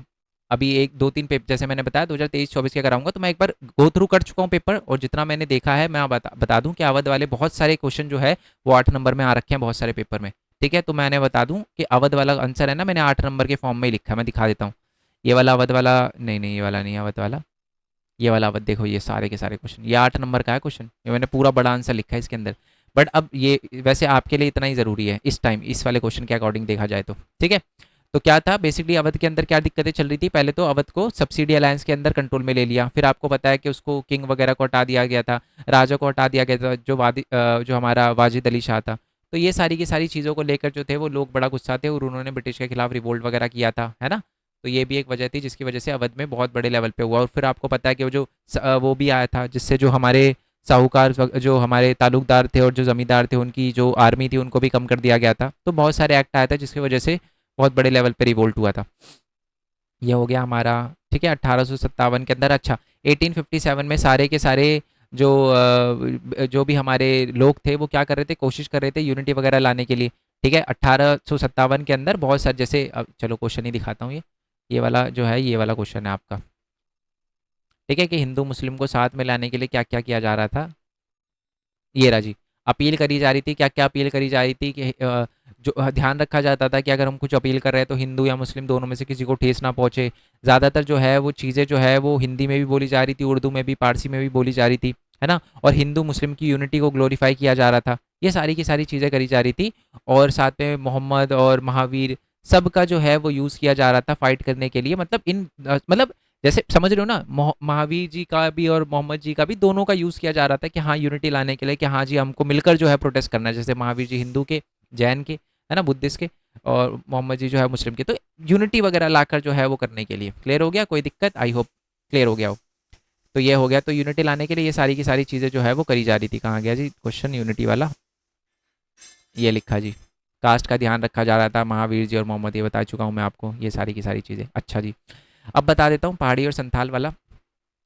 अभी एक दो तीन पेपर जैसे मैंने बताया 2023-24 के कराऊंगा, तो मैं एक बार गो थ्रू कर चुका हूँ पेपर, और जितना मैंने देखा है मैं बता दूं कि अवध वाले बहुत सारे क्वेश्चन जो है वो 8 नंबर में आ रखे हैं बहुत सारे पेपर में, ठीक है। तो मैंने बता दूं कि अवध वाला आंसर है ना, मैंने 8 नंबर के फॉर्म में ही लिखा है, मैं दिखा देता हूँ। ये वाला अवध वाला, नहीं नहीं, ये वाला नहीं अवध वाला, ये वाला अवध देखो, ये सारे के सारे क्वेश्चन, ये 8 नंबर का है क्वेश्चन, ये मैंने पूरा बड़ा आंसर लिखा है इसके अंदर। बट अब ये वैसे आपके लिए इतना ही ज़रूरी है इस टाइम, इस वाले क्वेश्चन के अकॉर्डिंग देखा जाए तो, ठीक है। तो क्या था बेसिकली अवध के अंदर क्या दिक्कतें चल रही थी, पहले तो अवध को सब्सिडी अलायंस के अंदर कंट्रोल में ले लिया, फिर आपको पता है कि उसको किंग वगैरह को हटा दिया गया था, राजा को हटा दिया गया था, जो हमारा वाजिद अली शाह था। तो ये सारी की सारी चीज़ों को लेकर जो थे वो लोग बड़ा गुस्सा थे, और उन्होंने ब्रिटिश के खिलाफ रिवोल्ट वगैरह किया था, है ना। तो ये भी एक वजह थी जिसकी वजह से अवध में बहुत बड़े लेवल पे हुआ। और फिर आपको पता है कि वो जो वो भी आया था, जिससे जो हमारे साहूकार जो हमारे तालुकदार थे और जो ज़मींदार थे उनकी जो आर्मी थी उनको भी कम कर दिया गया था। तो बहुत सारे एक्ट आया था जिसकी वजह से बहुत बड़े लेवल पे रिवोल्ट हुआ था। ये हो गया हमारा, ठीक है, 1857 के अंदर। अच्छा, 1857 में सारे के सारे जो जो भी हमारे लोग थे वो क्या कर रहे थे, कोशिश कर रहे थे यूनिटी वगैरह लाने के लिए, ठीक है। 1857 के अंदर बहुत सारे, जैसे अब चलो क्वेश्चन ही दिखाता हूँ, ये वाला जो है, ये वाला क्वेश्चन है आपका, ठीक है, कि हिंदू मुस्लिम को साथ में लाने के लिए क्या क्या किया जा रहा था। ये रहा जी, अपील करी जा रही थी, क्या क्या अपील करी जा रही थी कि जो ध्यान रखा जाता था कि अगर हम कुछ अपील कर रहे हैं तो हिंदू या मुस्लिम दोनों में से किसी को ठेस ना पहुंचे। ज़्यादातर जो है वो चीज़ें जो है वो हिंदी में भी बोली जा रही थी, उर्दू में भी, पारसी में भी बोली जा रही थी, है ना। और हिंदू मुस्लिम की यूनिटी को ग्लोरीफाई किया जा रहा था, ये सारी की सारी चीज़ें करी जा रही थी। और साथ में मोहम्मद और महावीर सबका जो है वो यूज़ किया जा रहा था फाइट करने के लिए, मतलब मतलब जैसे समझ रहे हो ना, महावीर जी का भी और मोहम्मद जी का भी, दोनों का यूज़ किया जा रहा था कि हाँ यूनिटी लाने के लिए, कि हाँ जी हमको मिलकर जो है प्रोटेस्ट करना है। जैसे महावीर जी हिंदू के, जैन के, है ना, बुद्धिस्ट के, और मोहम्मद जी जो है मुस्लिम के। तो यूनिटी वगैरह लाकर जो है वो करने के लिए। क्लियर हो गया, कोई दिक्कत, आई होप क्लियर हो गया हो। तो ये हो गया, तो यूनिटी लाने के लिए ये सारी की सारी चीज़ें जो है वो करी जा रही थी। कहाँ गया जी क्वेश्चन यूनिटी वाला, ये लिखा जी, कास्ट का ध्यान रखा जा रहा था, महावीर जी और मोहम्मद, ये बता चुका हूँ मैं आपको, ये सारी की सारी चीज़ें। अच्छा जी, अब बता देता हूँ पहाड़ी और संथाल वाला।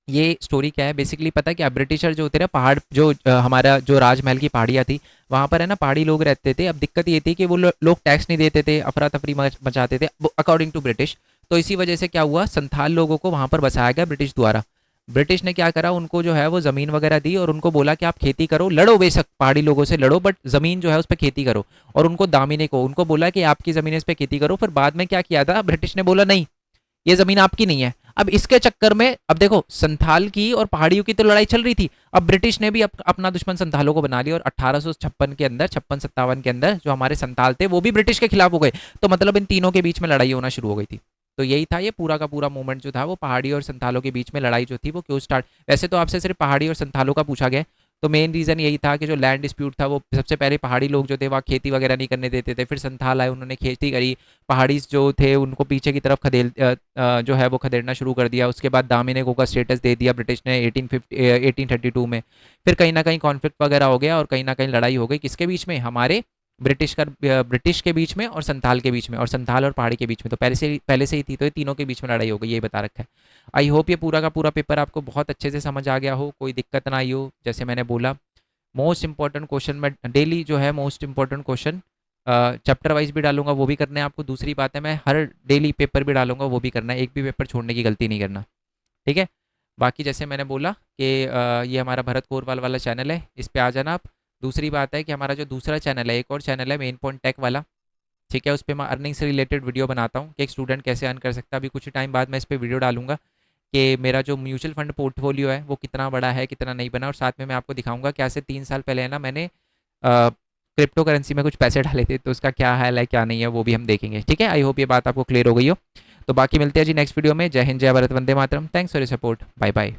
ये स्टोरी क्या है बेसिकली, पता है क्या, ब्रिटिशर जो होते ना, पहाड़ जो हमारा जो राजमहल की पहाड़ियाँ थी, वहाँ पर है ना पहाड़ी लोग रहते थे। अब दिक्कत ये थी कि वो लोग टैक्स नहीं देते थे, अफरा तफरी मचाते थे अकॉर्डिंग टू ब्रिटिश। तो इसी वजह से क्या हुआ, संथाल लोगों को वहाँ पर बसाया गया ब्रिटिश द्वारा। ब्रिटिश ने क्या करा, उनको जो है वो ज़मीन वगैरह दी, और उनको बोला कि आप खेती करो, लड़ो बेशक पहाड़ी लोगों से लड़ो, बट ज़मीन जो है उस पर खेती करो। और उनको दामिने को उनको बोला कि आपकी ज़मीन इस पर खेती करो। फिर बाद में क्या किया था, ब्रिटिश ने बोला नहीं, ये जमीन आपकी नहीं है। अब इसके चक्कर में, अब देखो संथाल की और पहाड़ियों की तो लड़ाई चल रही थी, अब ब्रिटिश ने भी अपना दुश्मन संथालों को बना लिया, और 1856 के अंदर, 56-57 के अंदर जो हमारे संथाल थे वो भी ब्रिटिश के खिलाफ हो गए। तो मतलब इन तीनों के बीच में लड़ाई होना शुरू हो गई थी। तो यही था, ये पूरा का पूरा मूवमेंट जो था वो पहाड़ी और संथालों के बीच में लड़ाई जो थी वो क्यों स्टार्ट। वैसे तो आपसे सिर्फ पहाड़ी और संथालों का पूछा गया, तो मेन रीज़न यही था कि जो लैंड डिस्प्यूट था, वो सबसे पहले पहाड़ी लोग जो थे वहाँ खेती वगैरह नहीं करने देते थे, फिर संथाल आए, उन्होंने खेती करी, पहाड़ी जो थे उनको पीछे की तरफ जो है वो खदेड़ना शुरू कर दिया। उसके बाद दामिने को का स्टेटस दे दिया ब्रिटिश ने 1832 में। फिर कहीं ना कहीं कॉन्फ्लिक्ट वगैरह हो गया, और कहीं ना कहीं लड़ाई हो गई किसके बीच में, हमारे ब्रिटिश के बीच में और संथाल के बीच में, और संथाल और पहाड़ी के बीच में। तो पहले से ही थी, तो ये तीनों के बीच में लड़ाई हो गई, ये बता रखा है। आई होप ये पूरा का पूरा पेपर आपको बहुत अच्छे से समझ आ गया हो, कोई दिक्कत ना आई हो। जैसे मैंने बोला, मोस्ट इंपॉर्टेंट क्वेश्चन मैं डेली जो है, most important question chapter wise भी डालूंगा, वो भी करना है आपको। दूसरी बात है, मैं हर डेली पेपर भी डालूंगा, वो भी करना है, एक भी पेपर छोड़ने की गलती नहीं करना, ठीक है। बाकी जैसे मैंने बोला कि ये हमारा भरत कोरवाल वाला चैनल है, इस पे आ जाना आप। दूसरी बात है कि हमारा जो दूसरा चैनल है, एक और चैनल है मेन पॉइंट टेक वाला, ठीक है, उस पर मैं अर्निंग से रिलेटेड वीडियो बनाता हूँ कि एक स्टूडेंट कैसे अर्न कर सकता है। अभी कुछ ही टाइम बाद मैं इस पर वीडियो डालूंगा कि मेरा जो म्यूचुअल फंड पोर्टफोलियो है वो कितना बड़ा है, कितना नहीं बना, और साथ में मैं आपको दिखाऊंगा कि आज से 3 साल पहले है ना मैंने क्रिप्टो करेंसी में कुछ पैसे डाले थे, तो उसका क्या हाल है क्या नहीं है वो भी हम देखेंगे। ठीक है, आई होप ये बात आपको क्लियर हो गई हो। तो बाकी मिलते हैं जी नेक्स्ट वीडियो में। जय हिंद, जय भारत, वंदे मातरम। Thanks for your support, bye bye.